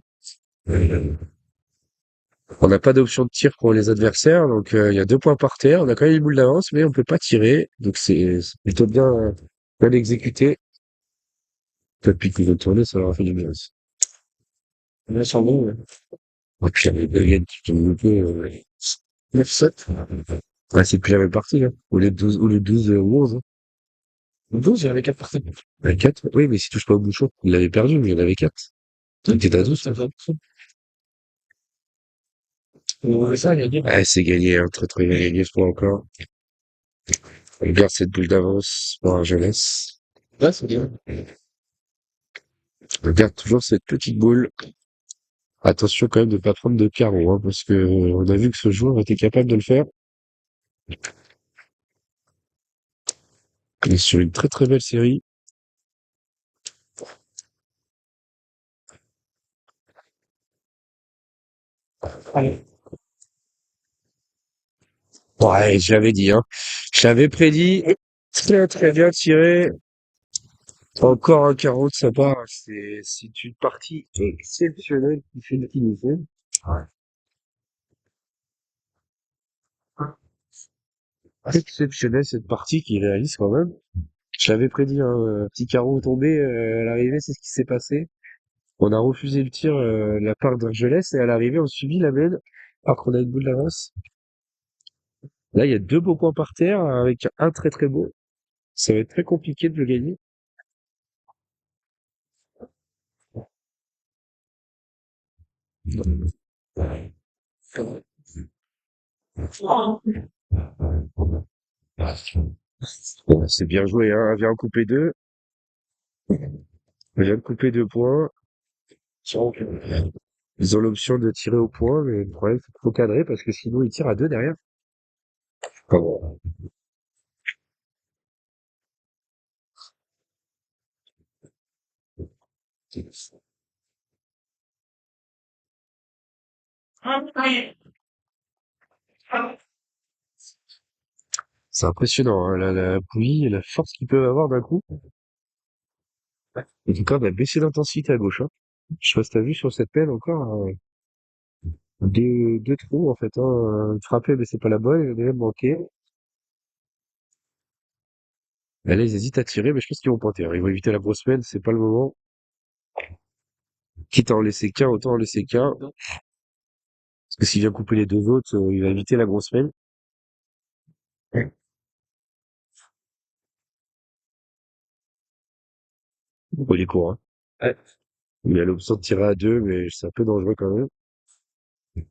On n'a pas d'option de tir pour les adversaires, donc il y a 2 points par terre. On a quand même une boule d'avance, mais on peut pas tirer. Donc c'est plutôt bien exécuté. Depuis qu'ils ont tourné, ça leur a fait du bien aussi. Là, c'est bon, ouais. Et puis il y avait deux gars qui ont loupé 9-7. Ouais, c'est plus la même partie, là. Ou les 12 ou 11. Hein. 12, il y en avait 4 parties. Il y en avait 4? Oui, mais s'il touche pas au bouchon, il l'avait perdu, mais il y en avait 4. Donc t'étais à 12, ça fait. Ouais, ça, il a dit. Ouais, c'est gagné, hein, très bien gagné, je crois encore. On garde cette boule d'avance pour la jeunesse. Ouais, c'est bien. On garde toujours cette petite boule. Attention quand même de pas prendre de carreau, hein, parce que on a vu que ce joueur était capable de le faire. Il est sur une très belle série. Ouais, j'avais dit, hein. J'avais prédit. Très bien tiré. Encore un carreau de sa part. C'est une partie exceptionnelle qui fait l'utiliser. Ouais. Exceptionnelle cette partie qu'il réalise quand même. J'avais prédit un petit carreau tombé à l'arrivée, c'est ce qui s'est passé. On a refusé le tir de la part d'Argelès et à l'arrivée on subit la belle alors qu'on a une boule d'avance. Là il y a 2 beaux points par terre avec un très beau. Ça va être très compliqué de le gagner. Bon, c'est bien joué, hein. Vient en couper 2. Vient de couper 2 points. Ils ont l'option de tirer au point, mais le problème c'est qu'il faut cadrer parce que sinon ils tirent à 2 derrière. Enfin bon. C'est impressionnant, hein, la bouillie et la force qu'ils peuvent avoir d'un coup. En tout cas, on a baissé l'intensité à gauche, hein. Je sais pas si t'as vu sur cette peine encore, deux trous en fait, hein. Frappé, mais c'est pas la bonne, il en a même manqué. Et là, ils hésitent à tirer, mais je pense qu'ils vont planter, hein. Ils vont éviter la grosse peine, c'est pas le moment. Quitte à en laisser qu'un, autant en laisser qu'un. Parce que s'il vient couper les 2 autres, il va éviter la grosse peine. Bon, il est court, hein. Ouais. Il a l'option de tirer à 2, mais c'est un peu dangereux quand même.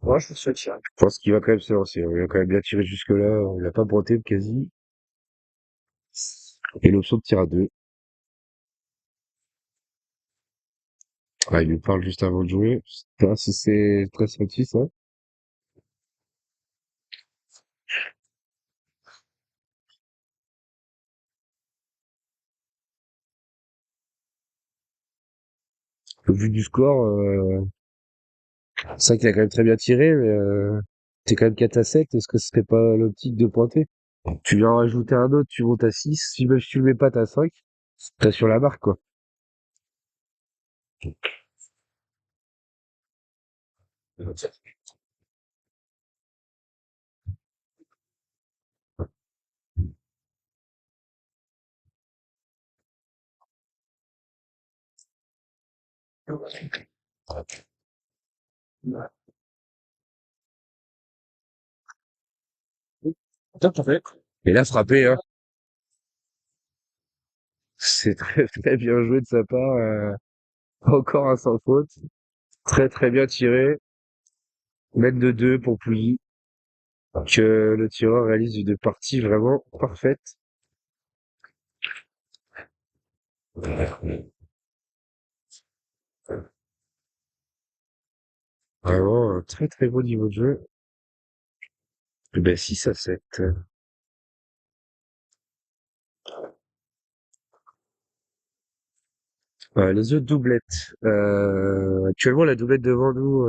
Moi, je suis sûr. Je pense qu'il va quand même se lancer, hein. Il a quand même bien tiré jusque-là. Il a pas pointé quasi. Et l'option de tir à 2. Ah, il lui parle juste avant de jouer. Je sais pas si c'est très senti, ça. Au vu du score, c'est vrai qu'il a quand même très bien tiré, mais t'es quand même 4 à 7. Est-ce que ce serait pas l'optique de pointer? Tu viens en rajouter un autre, tu montes à 6. Si même si tu le mets pas, t'as 5. T'as sur la marque, quoi. Et là, frappé, hein. C'est très bien joué de sa part. Encore un sans faute. Très bien tiré. Mètre de 2 pour Pouilly. Que le tireur réalise une partie vraiment parfaite. Vraiment un très beau niveau de jeu. Eh ben 6 à 7. Les autres doublettes. Actuellement, la doublette devant nous,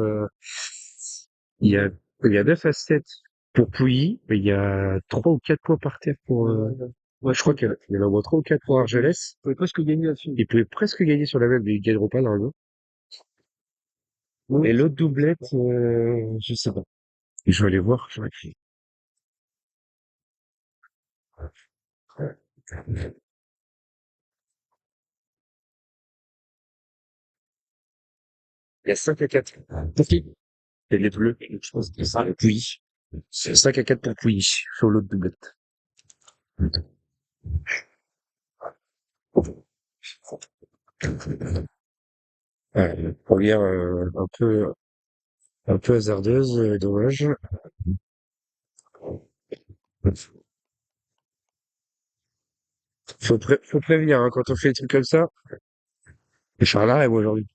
il y a, il y a 9 à 7 pour Pouilly, mais il y a 3 ou 4 points par terre pour. Ouais, je crois qu'il y en a au moins 3 ou 4 pour Argelès. Vous pouvez presque gagner là-dessus. Ils pouvaient presque gagner sur la même, mais ils gagneront pas normalement. Et l'autre doublette, je sais pas. Je vais aller voir. Il y a 5 à 4. Et les bleus, je pense que c'est ça. Pouilly. C'est 5 à 4 pour Pouilly sur l'autre doublette. Première un peu hasardeuse, dommage. Faut prévenir, hein, quand on fait des trucs comme ça. Je vais faire l'arrêt, moi, aujourd'hui.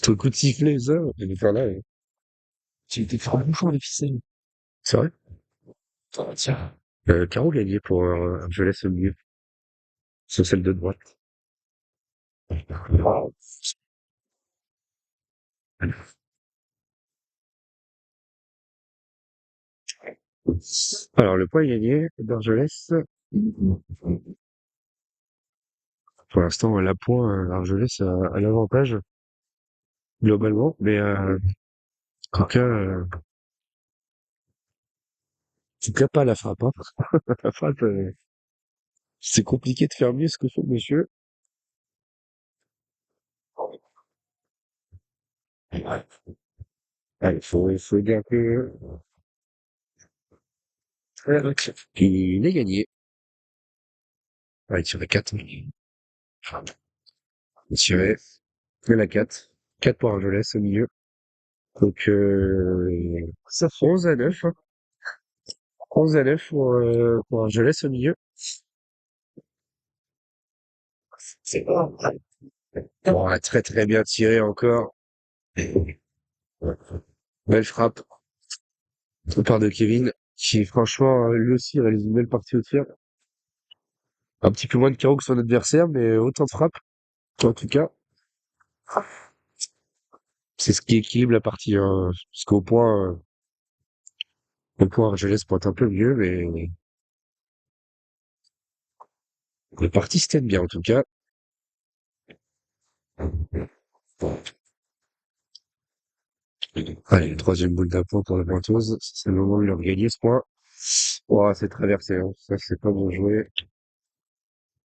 Ton coup de sifflet, ça, je vais faire l'arrêt. Tu étais faire un bouchon avec ficelle. C'est vrai? Ah, tiens. Caro gagné pour je laisse au milieu. C'est celle de droite. Alors, le point est gagné d'Argelès. Pour l'instant, la point, Argelès a l'avantage, globalement. Mais, en tout cas, pas la frappe, hein. La frappe, c'est compliqué de faire mieux ce que fait le monsieur. Allez, faut aider un peu. Il est gagné. Ah, il tirait 4. Il tirait que la 4. 4 pour Argelès au milieu. Donc, ça fait 11 à 9, hein. 11 à 9 pour Argelès au milieu. C'est pas mal. Bon, très très bien tiré encore. Belle frappe de part de Kevin, qui franchement, lui aussi réalise une belle partie au tir. Un petit peu moins de carreau que son adversaire, mais autant de frappe. En tout cas, c'est ce qui équilibre la partie, hein. Parce au point, Argelès pointe un peu mieux, mais la partie se tienne bien en tout cas. Allez, troisième boule d'un point pour la pointeuse. C'est le moment où il a gagné ce point. Oh, c'est traversé, hein. Ça, c'est pas bien joué.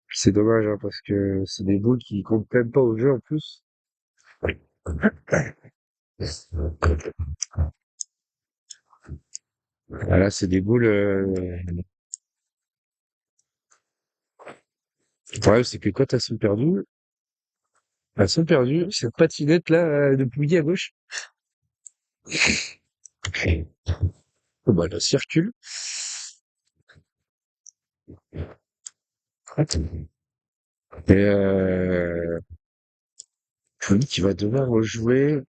C'est dommage, hein, parce que c'est des boules qui comptent même pas au jeu en plus. Ah, là, c'est des boules. Le problème, c'est que quand elles sont perdues, cette patinette là, de Pouilly à gauche, oh, bah, elle circule. Et Pouilly qui va devoir rejouer.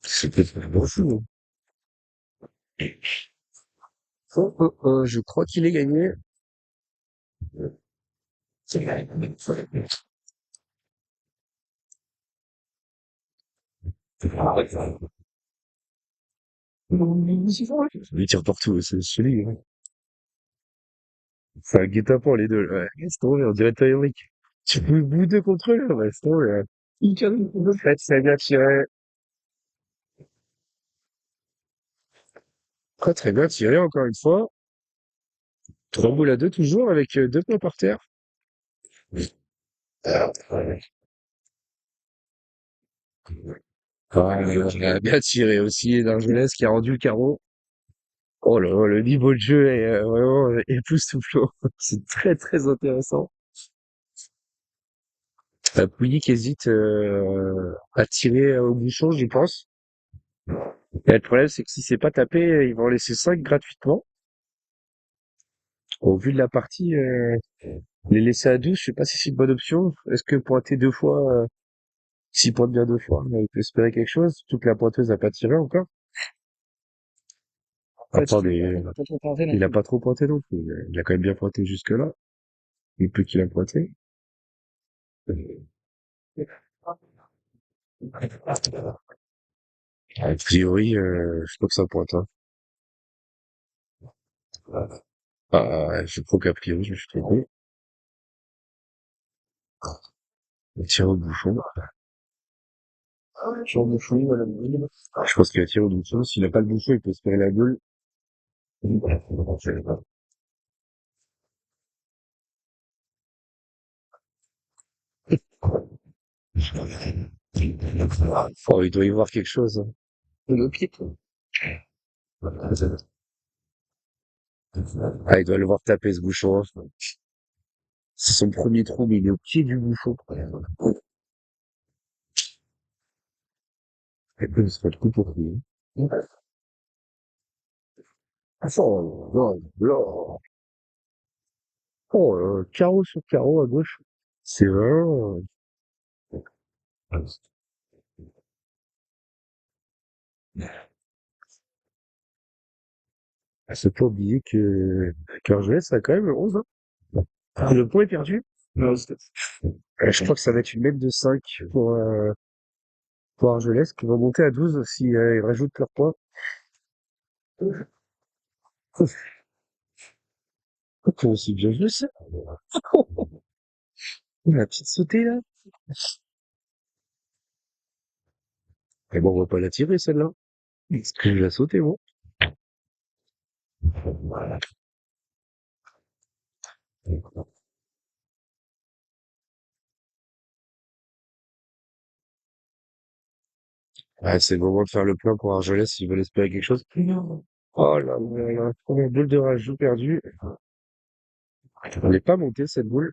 C'est peut-être pas fou, hein. Oh, oh, oh, je crois qu'il est gagné. Il tire partout, c'est celui, hein. C'est un guet-apens, les deux. Ouais, laisse tomber, on dirait Toy Henry. Tu peux vous deux contre eux, là, ouais, laisse tomber, hein. Très, très bien tiré. Très, très bien tiré, encore une fois. 3 boules à 2, toujours, avec 2 points par terre. Ah, il a bien tiré aussi, d'Argelès qui a rendu le carreau. Oh là là, le niveau de jeu est vraiment époustouflant. C'est très, très intéressant. Pouilly qui hésite à tirer au bouchon, j'y pense. Et le problème, c'est que si c'est pas tapé, ils vont en laisser 5 gratuitement. Au vu de la partie, les laisser à 12, je sais pas si c'est une bonne option. Est-ce que pointer 2 fois, s'il pointe bien 2 fois, il peut espérer quelque chose? Surtout que la pointeuse n'a pas tiré encore. Attendez, il a pas trop pointé non plus. Il a quand même bien pointé jusque-là. Il peut qu'il a pointé. A priori, je crois que ça pointe, hein. Je crois qu'a priori, je me suis trompé. Il tire au bouchon. Tire au bouchon, il va la boule. Je pense qu'il va tirer au bouchon. S'il n'a pas le bouchon, il peut espérer la boule. Oh, il doit y voir quelque chose, hein. Le pied. Ah, il doit le voir taper ce bouchon, hein. C'est son premier trou, mais il est au pied du bouchon. Et puis, ce serait le coup pour lui. Oh, là, là. Oh, carreau sur carreau à gauche. C'est vraiment, faut pas oublier qu'Argelès a quand même 11, hein. Le point est perdu. Je crois que ça va être une mètre de 5 pour Argelès, qui va monter à 12 si ils rajoutent leur point. Comment c'est bien joué ça? La petite sautée là. Mais bon, on va pas la tirer celle-là. Parce que je la sauter moi. Ouais, c'est le moment de faire le plein pour Argelès s'ils veulent espérer quelque chose. Oh là là là, première boule de rajout perdue. Elle n'est pas montée cette boule.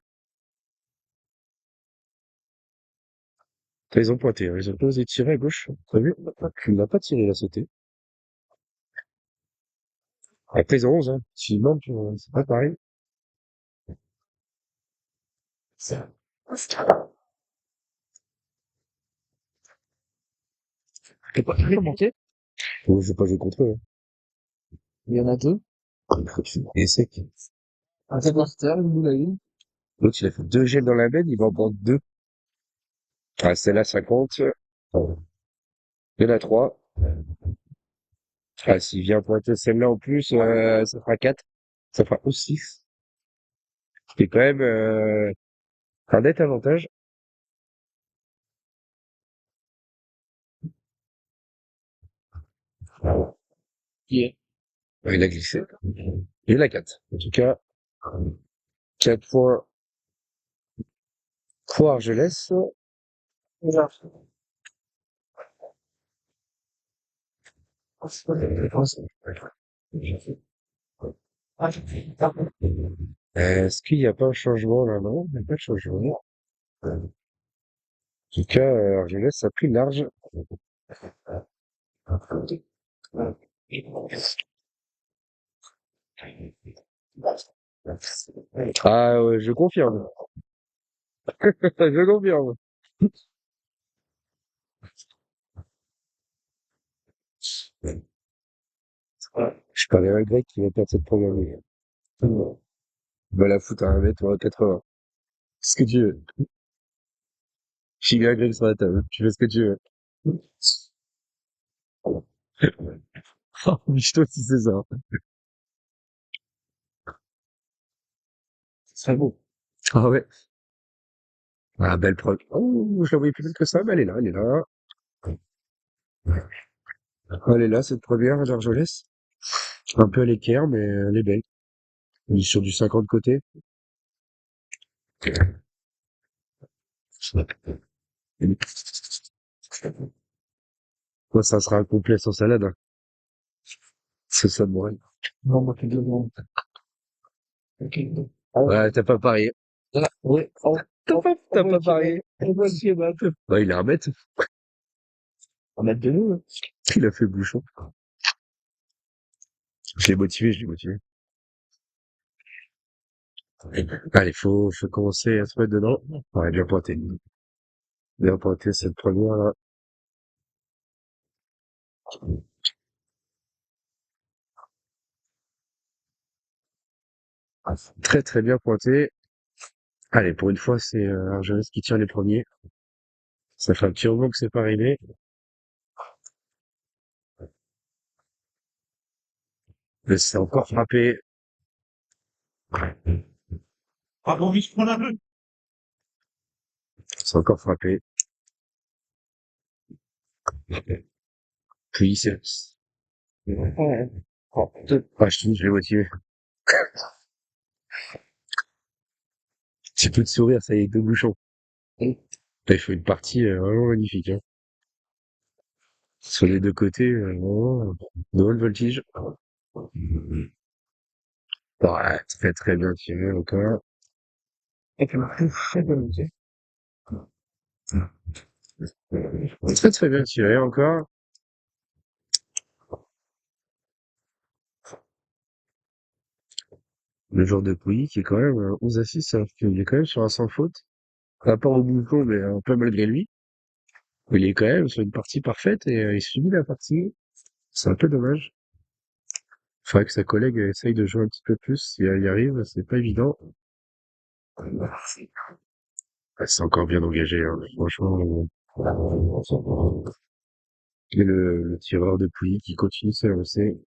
Ils ont pointé, hein. Ils ont pas osé tirer à gauche. T'as vu? Il n'a pas tiré, il a sauté. Après, ils ont 11, hein. S'ils manquent, c'est pas pareil. T'as pas manqué? Je vais pas jouer contre eux, hein. Il y en a deux. Et sec. Un supporter, une boule à une. L'autre, il a fait deux gels dans la benne, il va en prendre deux. Ah, celle-là, ça compte. Il y en a trois. Ah, s'il vient pointer celle-là en plus, ça fera quatre. Ça fera aussi six. C'est quand même, un net avantage. Yeah. Ouais, il a glissé. Il a quatre. En tout cas, 4 points pour Argelès. Est-ce qu'il n'y a pas un changement là? Non, il n'y a pas de changement. En tout cas, Argelès a pris large. Ah ouais, je confirme. Je confirme. Je parlais à un grec qui va perdre cette première ligue. Il va la foutre à 1 m 80. Ce que tu veux. J'ai mis un grec sur la table. Tu fais ce que tu veux. Oh, toi si c'est ça. Ce serait beau. Ah ouais. Ah, belle preuve. Oh, je la voyais plus belle que ça, mais elle est là, elle est là. Elle est là, cette première à l'Argelès. Un peu à l'équerre, mais elle est belle. On est sur du 50 côté. Moi, ça sera un complet sans salade, hein. C'est ça de moi. Non, moi, ok. Ouais, t'as pas parié. Ah, ouais. T'as pas parié. Bah, il est un mètre. Un mètre de nous, hein. Il a fait le bouchon. Je l'ai motivé. Allez, faut commencer à se mettre dedans. Ouais, bien pointé. Bien pointé cette première là. Très très bien pointé. Allez, pour une fois, c'est Argelès qui tire les premiers. Ça fait un petit moment que c'est pas arrivé. Mais c'est encore frappé. C'est encore frappé. Puis c'est... Ouais. Ah, je te dis, je l'ai motivé. Petit peu de sourire, ça y est, deux bouchons. Là, il faut une partie vraiment magnifique, hein. Sur les deux côtés, vraiment, de haute voltige. Ouais, très très bien tiré encore. Très très bien tiré encore. Le joueur de Pouilly qui est quand même 11 à 6, alors qu'il est quand même sur un sans faute. Par rapport au bouton, mais un peu malgré lui. Il est quand même sur une partie parfaite et il subit la partie. C'est un peu dommage. Faudrait que sa collègue essaye de jouer un petit peu plus. Si elle y arrive, c'est pas évident. Ah, c'est encore bien engagé, hein. Franchement. Et le tireur de Pouilly qui continue de s'avancer.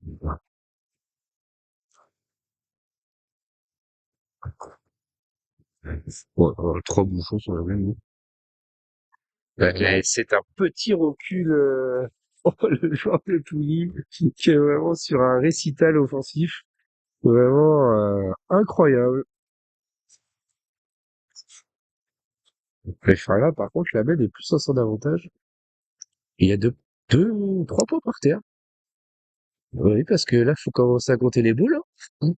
Bon, trois bouchons sur la même. C'est un petit recul, le joueur de Pouilly qui est vraiment sur un récital offensif. Vraiment incroyable. Les là, par contre, la bête est plus à son avantage. Il y a trois points par terre. Oui, parce que là, faut commencer à compter les boules, hein.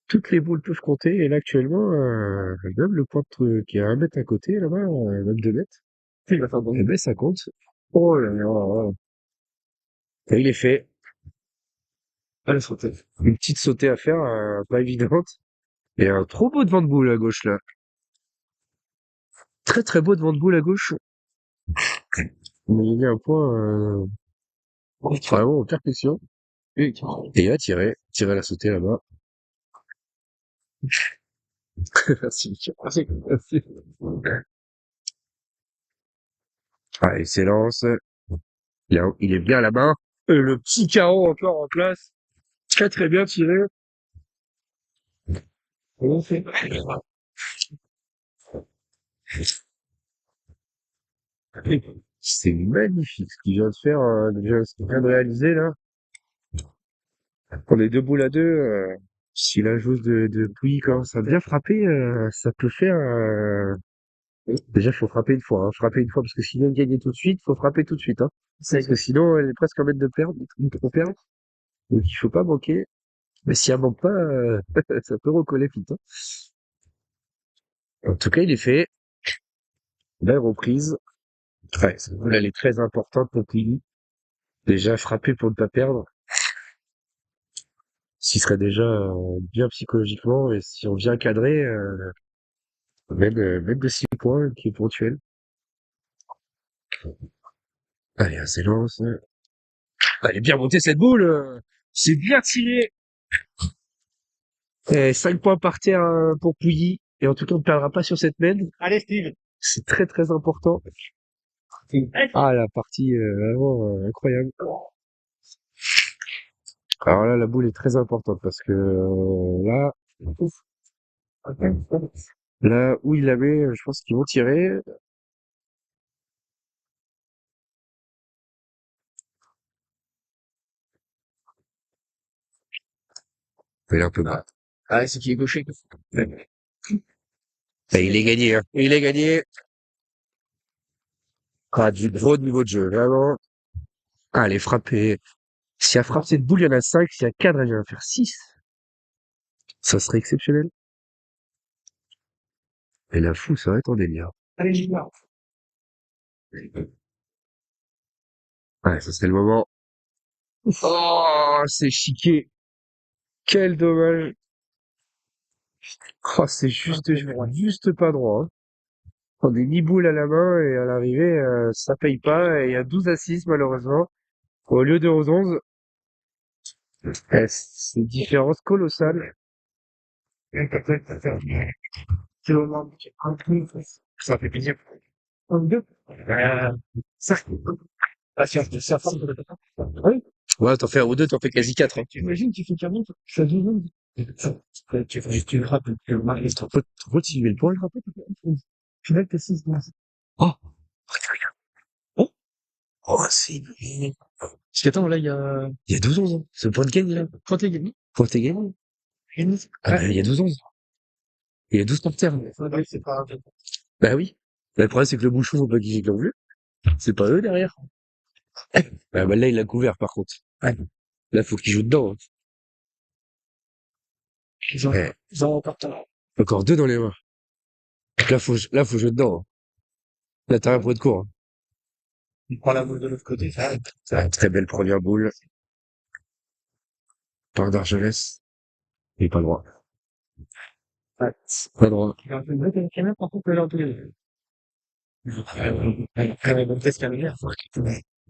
Toutes les boules peuvent compter, et là, actuellement, même le point qui est à 1 mètre à côté, là-bas, même 2 mètres, eh ben, ça compte. Oh là là, là. Et il est fait. Allez, sauter. Une petite sautée à faire, pas évidente. Et un trop beau devant de boule à gauche, là. Très très beau devant de boule à gauche. Mais il y a un point, vraiment en percussion. Et il a tiré la sautée là-bas. Merci, Michel. Merci. Ah, excellence. Il est bien là-bas. Le petit carreau encore en place. Très très bien tiré. C'est magnifique ce qu'il vient de faire, ce qu'il vient de réaliser là. On est deux boules à deux. Si la joueuse de Pouilly commence à bien frapper, ça peut faire. Déjà, faut frapper une fois, hein. Frapper une fois parce que s'il vient de gagner tout de suite, faut frapper tout de suite, hein. Parce que sinon, elle est presque en mètre de perdre, de perdre. Donc il faut pas manquer. Mais si elle manque pas, ça peut recoller vite, hein. En tout cas, il est fait. Belle reprise. Ouais, là, elle est très importante pour Pouilly. Déjà frapper pour ne pas perdre, ce qui serait déjà bien psychologiquement. Et si on vient cadrer, même de 6 points, qui est ponctuel. Allez, un s'élance. Elle est bien montée cette boule. C'est bien tiré. Et 5 points par terre pour Pouilly. Et en tout cas, on ne perdra pas sur cette mène. Allez, Steve. C'est très très important. Ah, la partie vraiment incroyable. Alors là, la boule est très importante parce que là où il la met, je pense qu'ils vont tirer. Il est un peu bas. Ah, c'est qui est gaucher. Et il est gagné, hein. Il est gagné. Ah, du gros niveau de jeu, vraiment. Ah, elle est frappée. Si elle frappe cette boule, il y en a 5. Si elle cadre, elle vient en faire 6. Ça serait exceptionnel. Et la fou, ça va être en délire. Allez, j'y vais. Ouais, ça serait le moment. Oh, c'est chiqué. Quel dommage. Oh, c'est juste, je vais juste pas droit, hein. On est ni boule à la main et à l'arrivée, ça paye pas. Et il y a 12 à 6, malheureusement. Au lieu de 11. C'est une différence colossale. C'est le moment. Ça fait plaisir. Ça, patience, ça. Oui. Ouais, t'en fais un ou deux, t'en fais quasi quatre, hein. T'imagines, tu fais 40, ça devient. Tu frappes, tu marques. Ton pote, il met le point, là. Au final, t'as 6 points. Oh! Oh! Oh, c'est, Parce qu'attends, là, il y a. il y a 12 ans. Ce point de gagne, là. Quand t'es gagné? Point t'es gagné. Ah, Ouais. ben, il y a 12 ans. Il y a 12 par terre. Ouais, c'est pas. Bah oui. Le problème, c'est que le bouchon, faut pas qu'il gicle non plus. C'est pas eux derrière. Bah, là, il l'a couvert, par contre. Ouais. Là, faut qu'il joue dedans, hein. Ouais. Ils ont encore tort. Encore deux dans les mains. Là, faut jouer dedans, hein. Là, t'as rien pour être court, hein. Il prend la boule de l'autre côté, ça arrête. Ah, très belle première boule. Par d'Argelès. Il est pas droit. Ouais. Pas droit. Il a un peu de break quand même, par contre, l'heure de. Qu'est-ce qu'il y a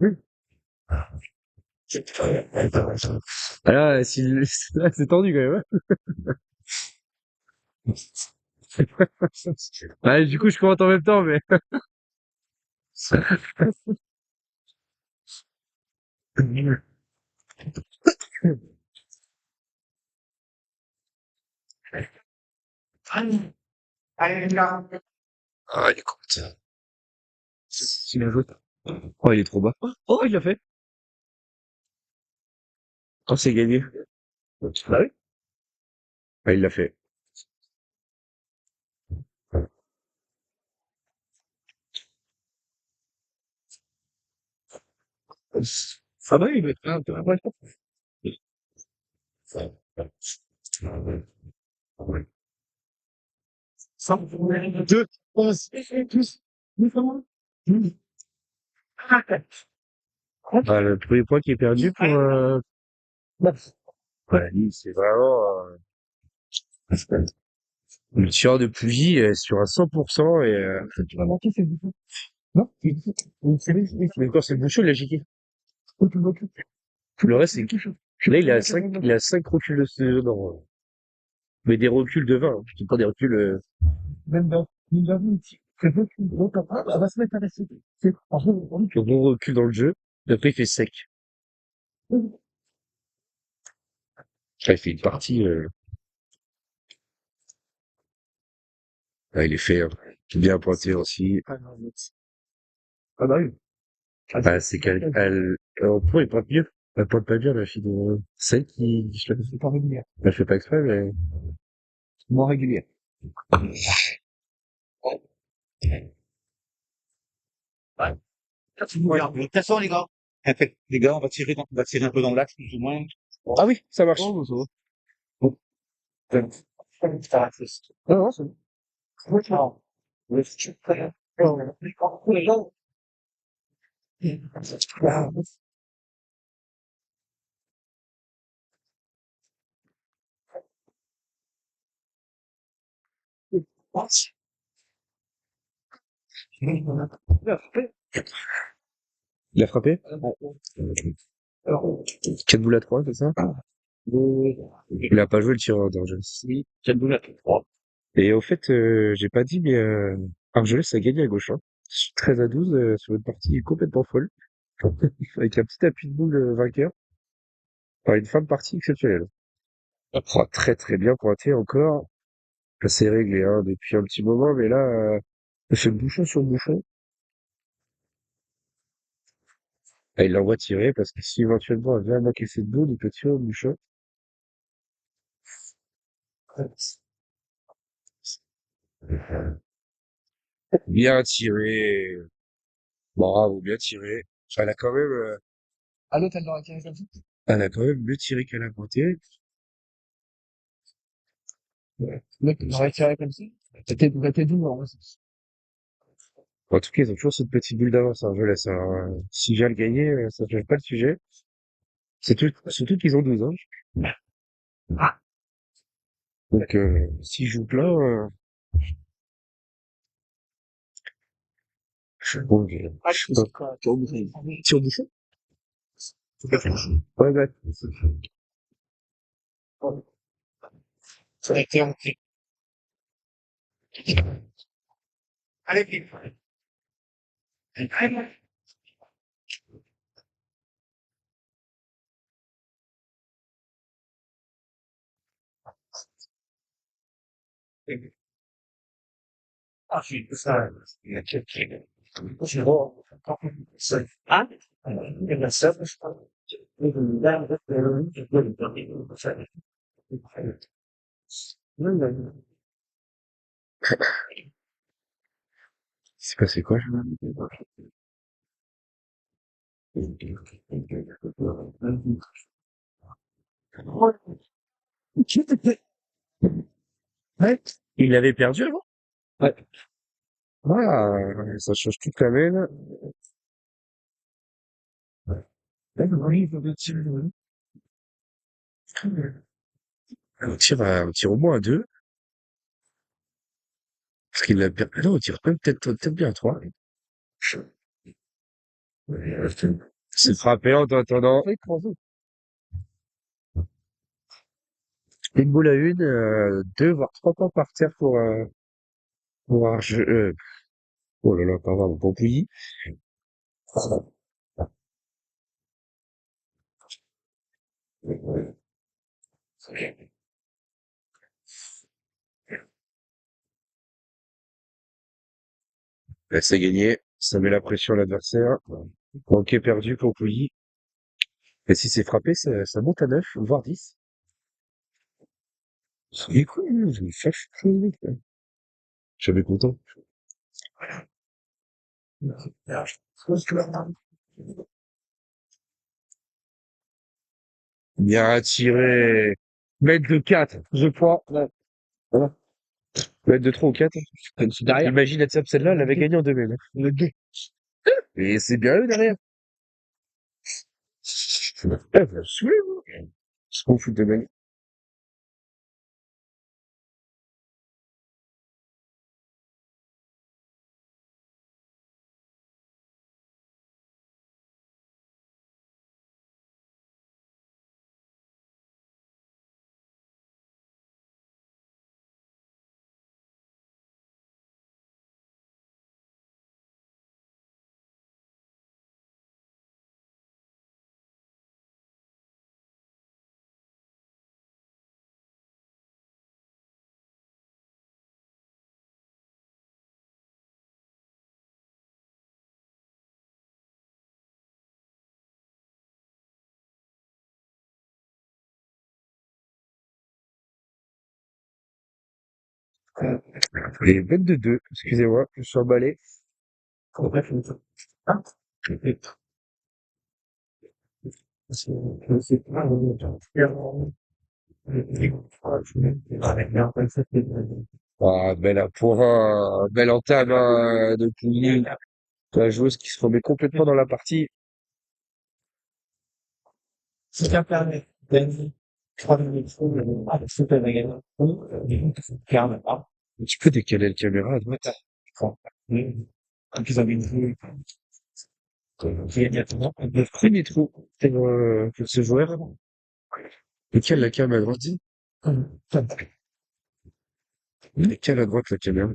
oui. Ah là, là, c'est tendu, quand même, hein. Ouais, du coup, je commente en même temps, mais. Allez, là. Ah, il est con. C'est bien joué. Oh, il est trop bas. Oh, il l'a fait. Oh, c'est gagné. Bah oui. Ah, il l'a fait. Ah bah oui, il va être un peu après. Ça, deux, onze, plus, plus, comment? Ah, le premier point qui est perdu pour, ouais, lui, c'est vraiment, le tireur de Pouilly est sur un 100% et, Tu vas manquer, c'est beaucoup. Non? C'est lui, mais encore, c'est le bouchon, il a giqué. tu vas Le reste, c'est, là, il a 5 reculs de ce dedans. Mais des reculs de 20, hein. Je dis pas des reculs, même dans, même dans une, c'est vrai que l'autre, elle va se mettre à la cité. C'est, en fait, le bon recul dans le jeu. Et après, il fait sec. Là, il fait une partie, ah, il est fait, hein. Bien pointé aussi. ah bah oui. Ah, c'est qu'elle, en pro, il pointe mieux. Elle pointe pas bien, la fille de, celle qui, je la C'est pas régulier. elle fait pas exprès, mais, Moins régulier. Ouais. Regarde, de toute façon, les gars. En fait, les gars, on va tirer un peu dans l'axe, plus ou moins. ah oui, ça marche. Oh, ça va. Bon. Non, non, c'est bon. Non. Le futur, très bien. Non. Il a frappé? 4 boules à 3, c'est ça? Il a pas joué le tireur d'Argelès. Oui, quelle boulette. Et au fait, j'ai pas dit, mais, Argelès a gagné à gauche, hein. 13 à 12, sur une partie complètement folle. Avec un petit appui de boule, vainqueur. Par une fin de partie exceptionnelle. Oh, très très bien pointé encore. Ça s'est réglé, hein, depuis un petit moment, mais là, c'est bouchon sur bouchon. Ah, il l'envoie tirer parce que si éventuellement elle vient manquer cette boule, il peut tirer au bouchon. Bien tiré. Bravo, bien tiré. Elle a quand même, Ah, l'autre, elle l'aurait tiré comme ça? elle a quand même mieux tiré qu'elle a pointé. Ouais. L'autre, il l'aurait tiré comme ça? T'étais doux, en vrai. En tout cas, ils ont toujours cette petite bulle d'avance, hein, je laisse. Alors, si j'ai le gagner, ça ne change pas le sujet. Surtout qu'ils ont 12, hein. Donc, s'ils jouent plein, bon, je sais pas. Tir au bouchon? Ouais, ouais. Ça a été un petit. Allez, vite. Ah, je suis tout ça. Je vois. Ah, il y a la seule, je crois. Il s'est passé quoi? Ouais. Il avait perdu avant? Ouais. Ah, ça change toute la mène. On tire au moins à deux. Parce qu'il a perdu. Non, on tire même peut-être bien à trois. C'est frappé en attendant. Une boule à une, deux, voire trois fois par terre pour un jeu. Oh là là, pardon, pour Pouilly. Là, c'est gagné. Ça met la pression à l'adversaire. Ok, perdu pour Pouilly. Et si c'est frappé, ça monte à 9, voire 10. C'est cool, je me fâche très vite. Je suis jamais content. Bien tiré. Mètre de 4, je crois. Ouais. Voilà. Mètre de 3 ou 4. Derrière. Imagine, celle-là, elle avait gagné en 2000. Et c'est bien eux derrière. Eh, bien sûr. Je m'en fous de gagner. Et 22-2, excusez-moi, je suis emballé. Ah. Ah, belle point, belle entame de Pouilly. La joueuse qui se remet complètement dans la partie. C'est bien permis. 3 minutes. Ah, c'est pas gagné. Ferme. Ah, Tu peux décaler la caméra à droite. je crois. Quand ils avaient une vue. Il y a Le premier trou pour ce joueur. Lequel la cam à droite? Lequel à droite la caméra?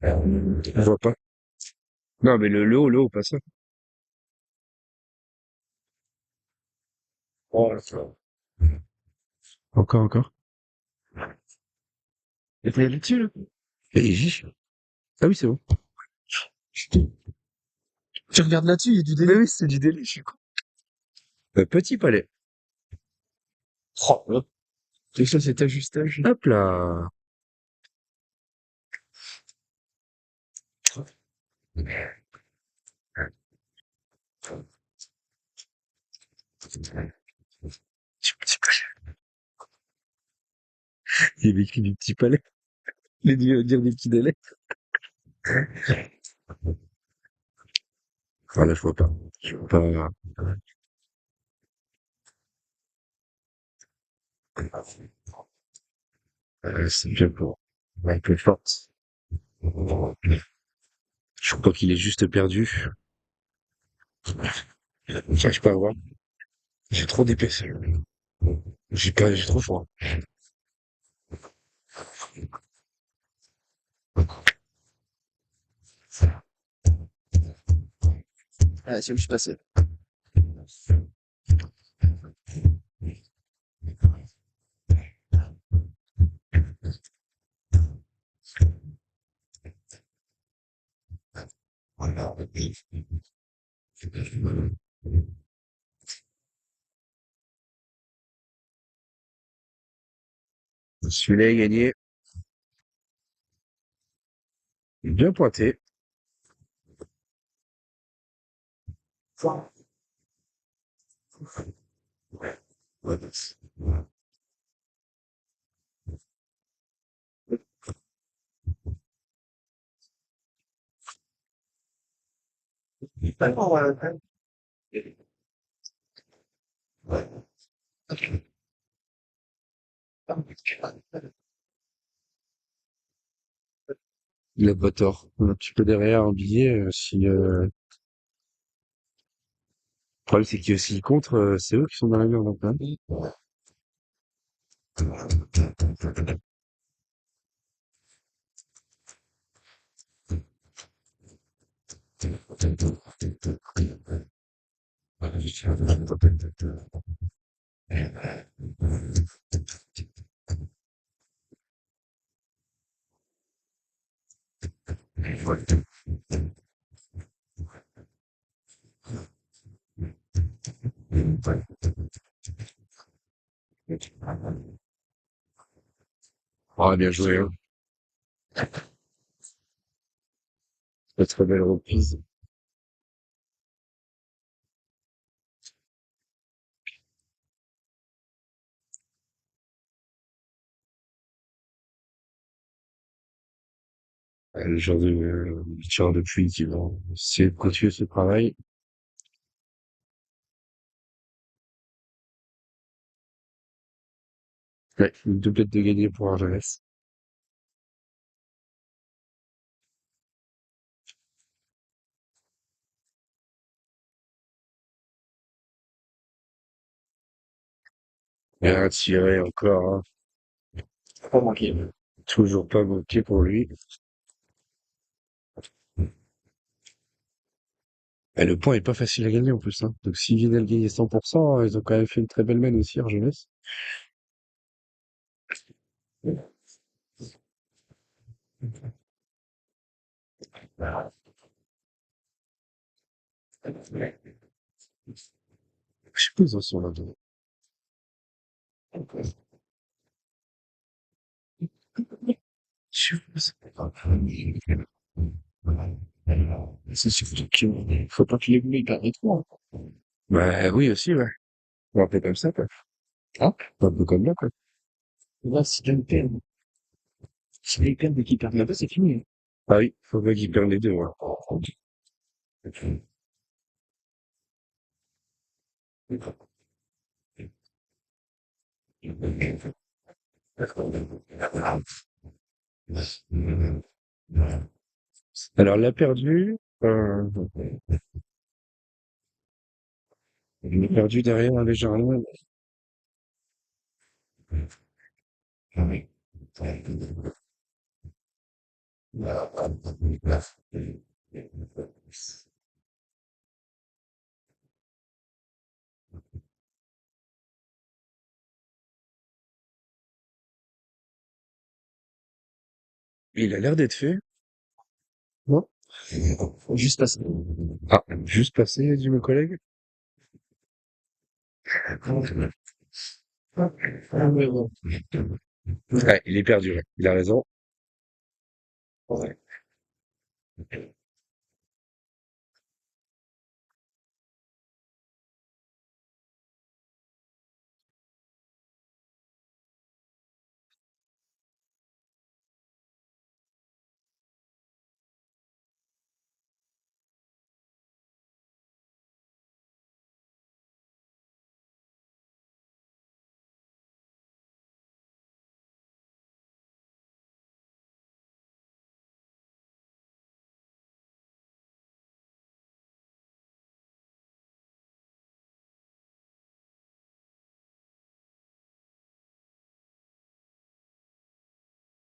On voit pas. Non, mais le haut, pas ça. Encore, encore. Il y a là-dessus, là. Et j'y. Ah oui, c'est bon. Tu regardes là-dessus, il y a du délai. Mais oui, c'est du délai, je suis con. Petit palais. Oh, là. C'est ça, cet ajustage. Hop là. Petit palais. Il y avait écrit du petit palais. Il a dû dire des petits délais. Voilà, je vois pas. Je vois pas. C'est bien pour. Ouais, plus forte. Je crois qu'il est juste perdu. J'arrive pas à voir. J'ai trop d'épaisseur. J'ai trop froid. Ah, c'est où je suis passé. Celui-là est gagné. Bien pointé. Il a pas tort. Un petit peu derrière un billet, si, le problème, c'est que s'ils contre, c'est eux qui sont dans la merde, hein. Ah, bien joué, hein. Très très belle reprise. Le genre de tireur de pluie qui va essayer de continuer ce travail. Ouais, une doublette de gagné pour Argelès. Bien tiré encore, hein. Pas manqué. Toujours pas manqué pour lui. Et le point est pas facile à gagner en plus, hein. Donc s'ils viennent à le gagner 100%, ils ont quand même fait une très belle main aussi, Argelès. Je sais pas où ils en sont là. Je sais pas. C'est surtout qu'il faut pas que les mecs perdent trop, hein. Bah oui aussi, ouais. On un peu comme ça, quoi. Hein? Un peu comme là, quoi. Là, si jamais ils perdent, si les perdent et qu'ils perdent là-bas, c'est fini, hein. Ah oui, faut pas qu'ils perdent les deux, ouais. Alors, l'a perdu, il a perdu derrière un légèrement. Il a l'air d'être fait. Non? Juste passé. Ah, juste passé, a dit mon collègue. Ouais, il est perdu, ouais. Il a raison. Ouais.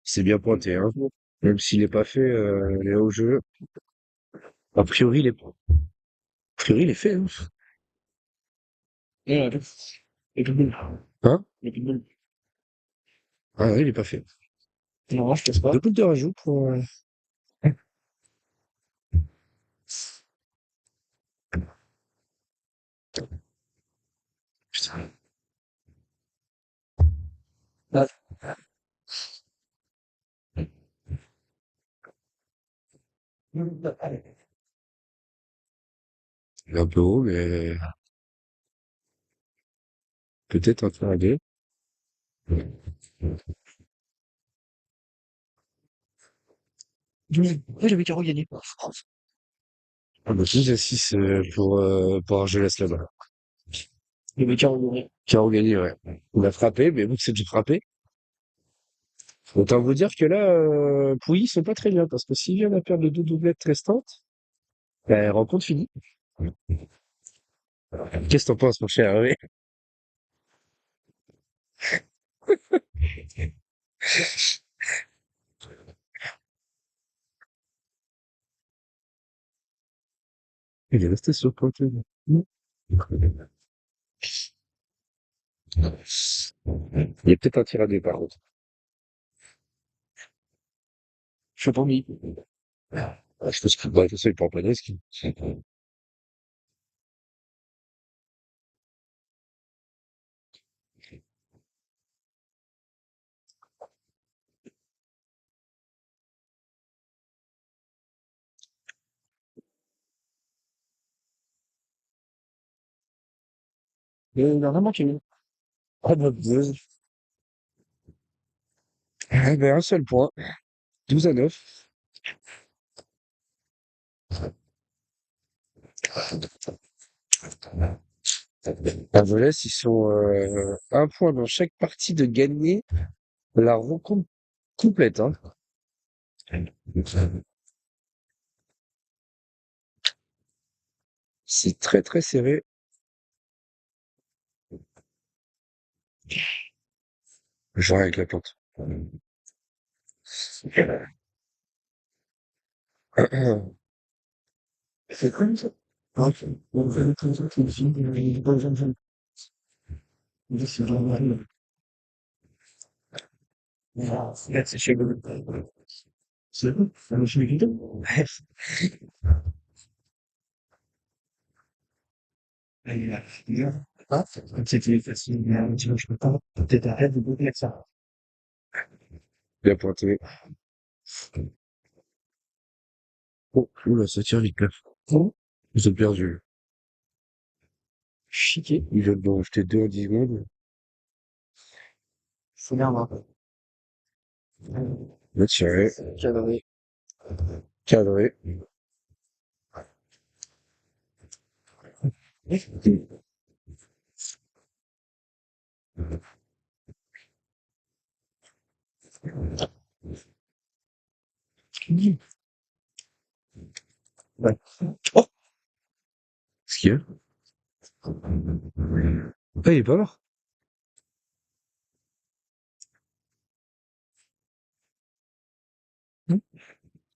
C'est bien pointé, hein. Même s'il est pas fait, il est au jeu. A priori, il est fait, hein. Ouais, et puis, hein? Et puis, ah oui, il est pas fait. Non, je pense pas. Deux boules de rajout pour, Il est un peu haut, mais peut-être un peu à deux. Ouais, j'avais Caro gagné. Ah bah, 12 à 6 pour Argelès là-bas. J'avais Caro gagné. Caro gagné, ouais. Il a frappé, mais bon, c'est déjà frappé. Autant vous dire que là, Pouilly, ils sont pas très bien, parce que s'ils viennent à perdre les deux doublettes restantes, ben, rencontre finie. Qu'est-ce que t'en penses, mon cher Hervé? Il est resté sur le point. Il y a peut-être un tir à deux, par contre. Je suis pas mis. Ah, je pense que, bah, de toute façon, il peut en planer, ce qui. Il a vraiment qu'il Ah, bah, ah, ben, un seul point. 12 à 9. À Velès, ils sont un point dans chaque partie de gagner la rencontre complète, hein. C'est très très serré. Je vois avec la plante. C'est comme ça. Ok. On fait le truc qui est fini, il est pas besoin de faire. C'est normal. Là, c'est chez le. C'est bon. Ça me fait du bref. Ah, c'était facile, mais tu vois, je peux pas. Peut-être arrête de bouger avec ça. Bien pointé. Oh, oula, ça tire vite là. Bon, Ils ont perdu. chiqué. Ils viennent d'en jeter deux en 10 secondes. Faut bien voir. Là, tiré. Cadré. Cadré. Ouais. Oh! Ce qu'il y a? Ah, il est pas mort.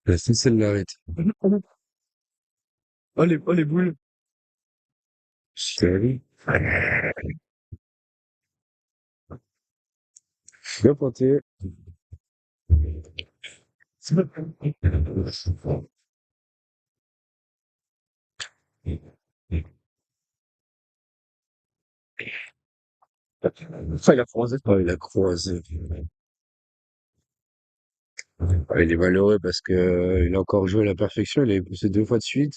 La celle l'arrête. Oh les boules. C'est bien pointé. C'est pas ça, il a croisé. Oh, il a croisé. Ah, il est malheureux parce que il a encore joué à la perfection. Il avait poussé deux fois de suite.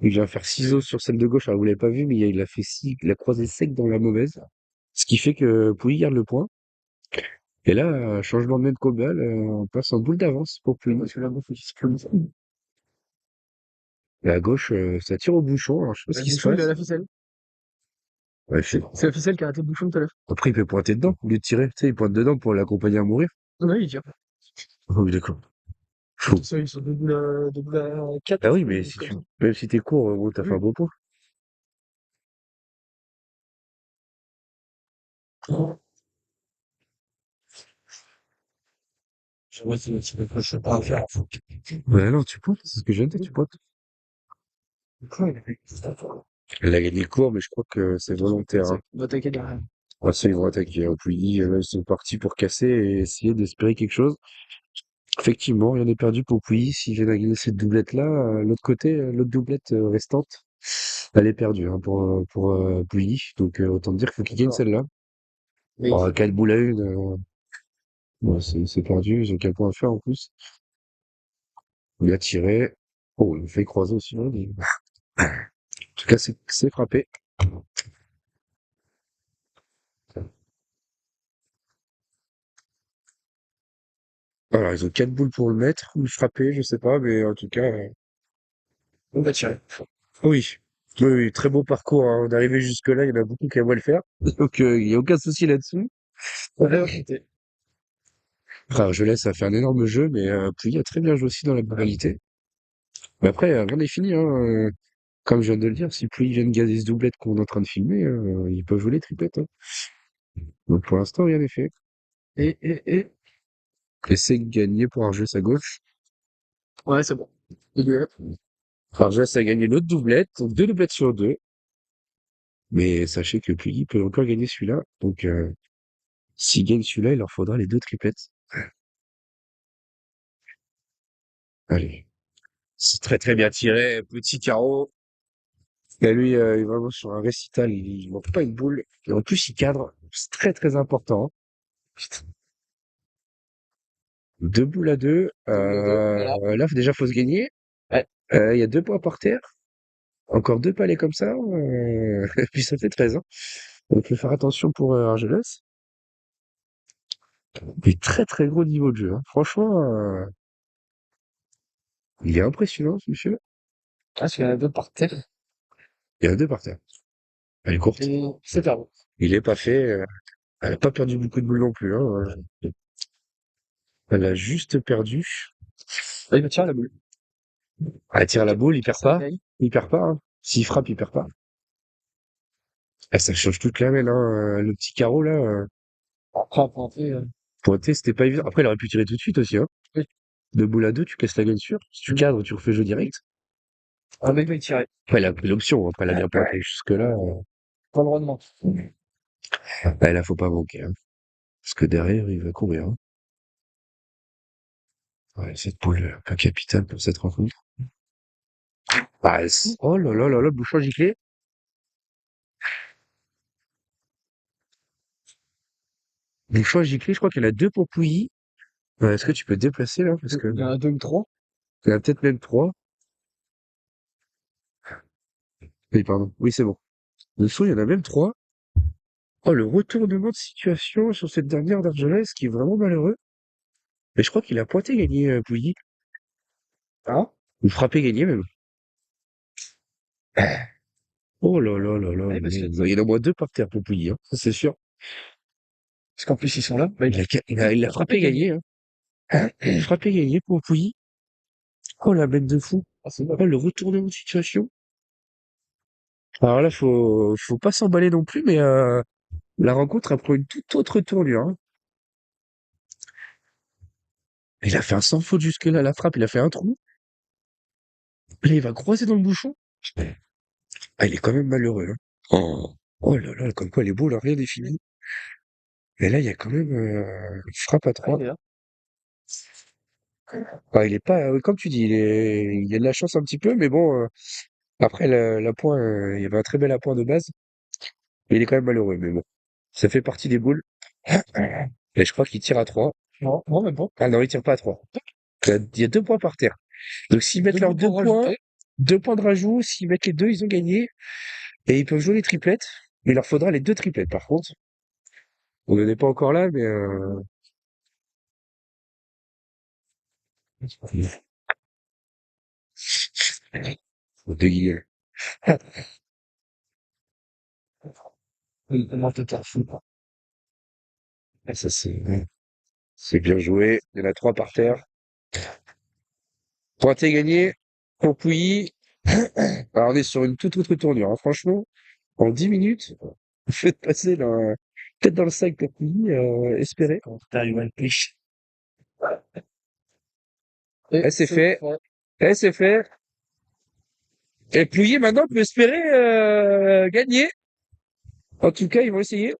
Il vient faire ciseaux sur celle de gauche. Alors, vous l'avez pas vu, mais il a fait il a croisé sec dans la mauvaise. Ce qui fait que Pouilly garde le point. Et là, changement de main de Cobal, on passe en boule d'avance pour Pouilly. Parce que là, il faut qu'il se calme. Et à gauche, ça tire au bouchon. Alors, je sais pas ce Le qui se bouchon, il a passe. la ficelle. Ouais, C'est la ficelle qui a arrêté le bouchon tout à l'heure. après, il peut pointer dedans au lieu de tirer. Tu sais, il pointe dedans pour l'accompagner à mourir. Non, il tire. Oh, oui, d'accord. Chaud. Ça, ils sont debout à 4. Ah oui, mais si Comme tu, ça. même si t'es court, gros, t'as fait un Oui. beau pot. Je vois si tu peux pas se pas faire. Ouais, non, tu pointes, c'est ce que j'ai dit, tu pointes. Pourquoi il a fait ça? Elle a gagné le cours, mais je crois que c'est volontaire, hein. Va attaquer derrière. Ouais, ça, ils vont attaquer. Hein. Puis, là, ils sont partis pour casser et essayer d'espérer quelque chose. Effectivement, rien n'est perdu pour Pouilly. S'ils viennent à gagner cette doublette-là, l'autre côté, l'autre doublette restante, elle est perdue hein, pour Pouilly. Donc, autant dire qu'il faut qu'ils gagnent D'accord. celle-là. Bon, 4 boules à une, bon, c'est perdu, ils ont qu'un point à faire en plus. Il a tiré. Oh, il me fait croiser aussi, hein, mais en tout cas, c'est frappé. Voilà, ils ont 4 boules pour le mettre, ou le frapper, je sais pas, mais en tout cas, On va tirer. oui. Oui, oui, très beau parcours, hein. On est arrivé jusque-là, il y en a beaucoup qui aimeraient le faire. Donc, il y a aucun souci là-dessus. Ouais, ok. Enfin, je laisse à faire un énorme jeu, mais Pouilly a très bien joué aussi dans la globalité. Mais après, rien n'est fini, hein. Comme je viens de le dire, si Pouilly vient de gagner ce doublette qu'on est en train de filmer, ils peuvent jouer les triplettes, hein. Donc pour l'instant, rien n'est fait. Et c'est gagné pour Argès à gauche. Ouais, c'est bon. Argès a gagné l'autre doublette, donc 2 doublettes sur 2. Mais sachez que Pouilly peut encore gagner celui-là. Donc s'il gagne celui-là, il leur faudra les 2 triplettes. Allez. C'est très très bien tiré, petit carreau. Et lui, il est vraiment sur un récital, il manque pas une boule. Et en plus, il cadre. C'est très très important. Putain. 2 boules à 2. Voilà. Là, déjà, faut se gagner. Ouais. Il y a 2 points par terre. Encore 2 palets comme ça. Et puis ça fait 13, hein. Donc, il faut faire attention pour Argelès. Mais très très gros niveau de jeu, hein. Franchement, il est impressionnant, ce monsieur. Ah, parce qu'il y en a deux par terre. Il y en a 2 par terre. Elle est courte. Et c'est perdu. Il est pas fait. Elle a pas perdu beaucoup de boules non plus, hein. Elle a juste perdu. Ah, il va tirer la boule. Elle tire la boule, il perd Ça pas. gagne. Il perd pas, hein. S'il frappe, il perd pas. Ah, ça change toute la mêle, hein. Le petit carreau, là, Après, à pointer, pointer, c'était pas évident. Après, il aurait pu tirer tout de suite aussi, hein. oui. De boule à 2, tu casses la gagne sûre. Si tu cadres, tu refais jeu direct. Un mec va y tirer. Après, elle a pris l'option. Après, elle a bien pointé. Jusque-là, Pas le droit de mentir. là, faut pas manquer, hein. Parce que derrière, il va courir, hein. Ouais, cette poule, pas capitale pour cette rencontre. Ah, oh là là là là, Bouchon giclé. Bouchon giclé, je crois qu'il y en a 2 pour Pouilly. Est-ce que tu peux te déplacer, là? Parce que, Il y en a deux ou trois. il y en a peut-être même 3. Oui, pardon. Oui, c'est bon. Dessous, il y en a même 3. Oh, le retournement de situation sur cette dernière d'Argelès qui est vraiment malheureux. Mais je crois qu'il a pointé gagné, Pouilly. Ah. Ou frappé gagné, même. Oh là là là là, Ouais, parce que, il y en a au moins 2 par terre pour Pouilly, hein. Ça, c'est sûr. parce qu'en plus, ils sont là. Bah, Il a frappé gagné, hein. Frappé gagné pour Pouilly. Oh, la bête de fou. Ah, c'est bon. Oh, le retournement de situation. Alors là, faut pas s'emballer non plus, mais la rencontre a pris une toute autre tournure, hein. Il a fait un sans faute jusque-là, la frappe, il a fait un trou. Là, il va croiser dans le bouchon. Ah, il est quand même malheureux, hein. Oh, oh là là, comme quoi les boules, rien n'est fini. Et là, il y a quand même une frappe à Ah, 3. il est là. Ah, il est pas, comme tu dis, il y a de la chance un petit peu, mais bon, après, l'appoint, il y avait un très bel appoint de base. Mais il est quand même malheureux, mais bon. Ça fait partie des boules. Et je crois qu'il tire à 3. Non, non, mais bon. Ah non, il tire pas à 3. Il y a 2 points par terre. Donc s'ils mettent Deux leurs boules 2 pour points, rajouter. 2 points de rajout, s'ils mettent les 2, ils ont gagné. Et ils peuvent jouer les triplettes. Mais il leur faudra les 2 triplettes, par contre. On n'en est pas encore là, mais deux guillemets. Comment te faire fou. Ah, ça, c'est bien joué. Il y en a 3 par terre. Pointé gagné pour Pouilly. Alors, on est sur une toute autre tournure, hein. Franchement, en 10 minutes, vous faites passer peut-être dans le sac pour Pouilly, espérer. Quand t'arrives à le pêcher. Eh, c'est fait. Eh, c'est fait. Et Pouilly, maintenant, peut espérer gagner. En tout cas, ils vont essayer.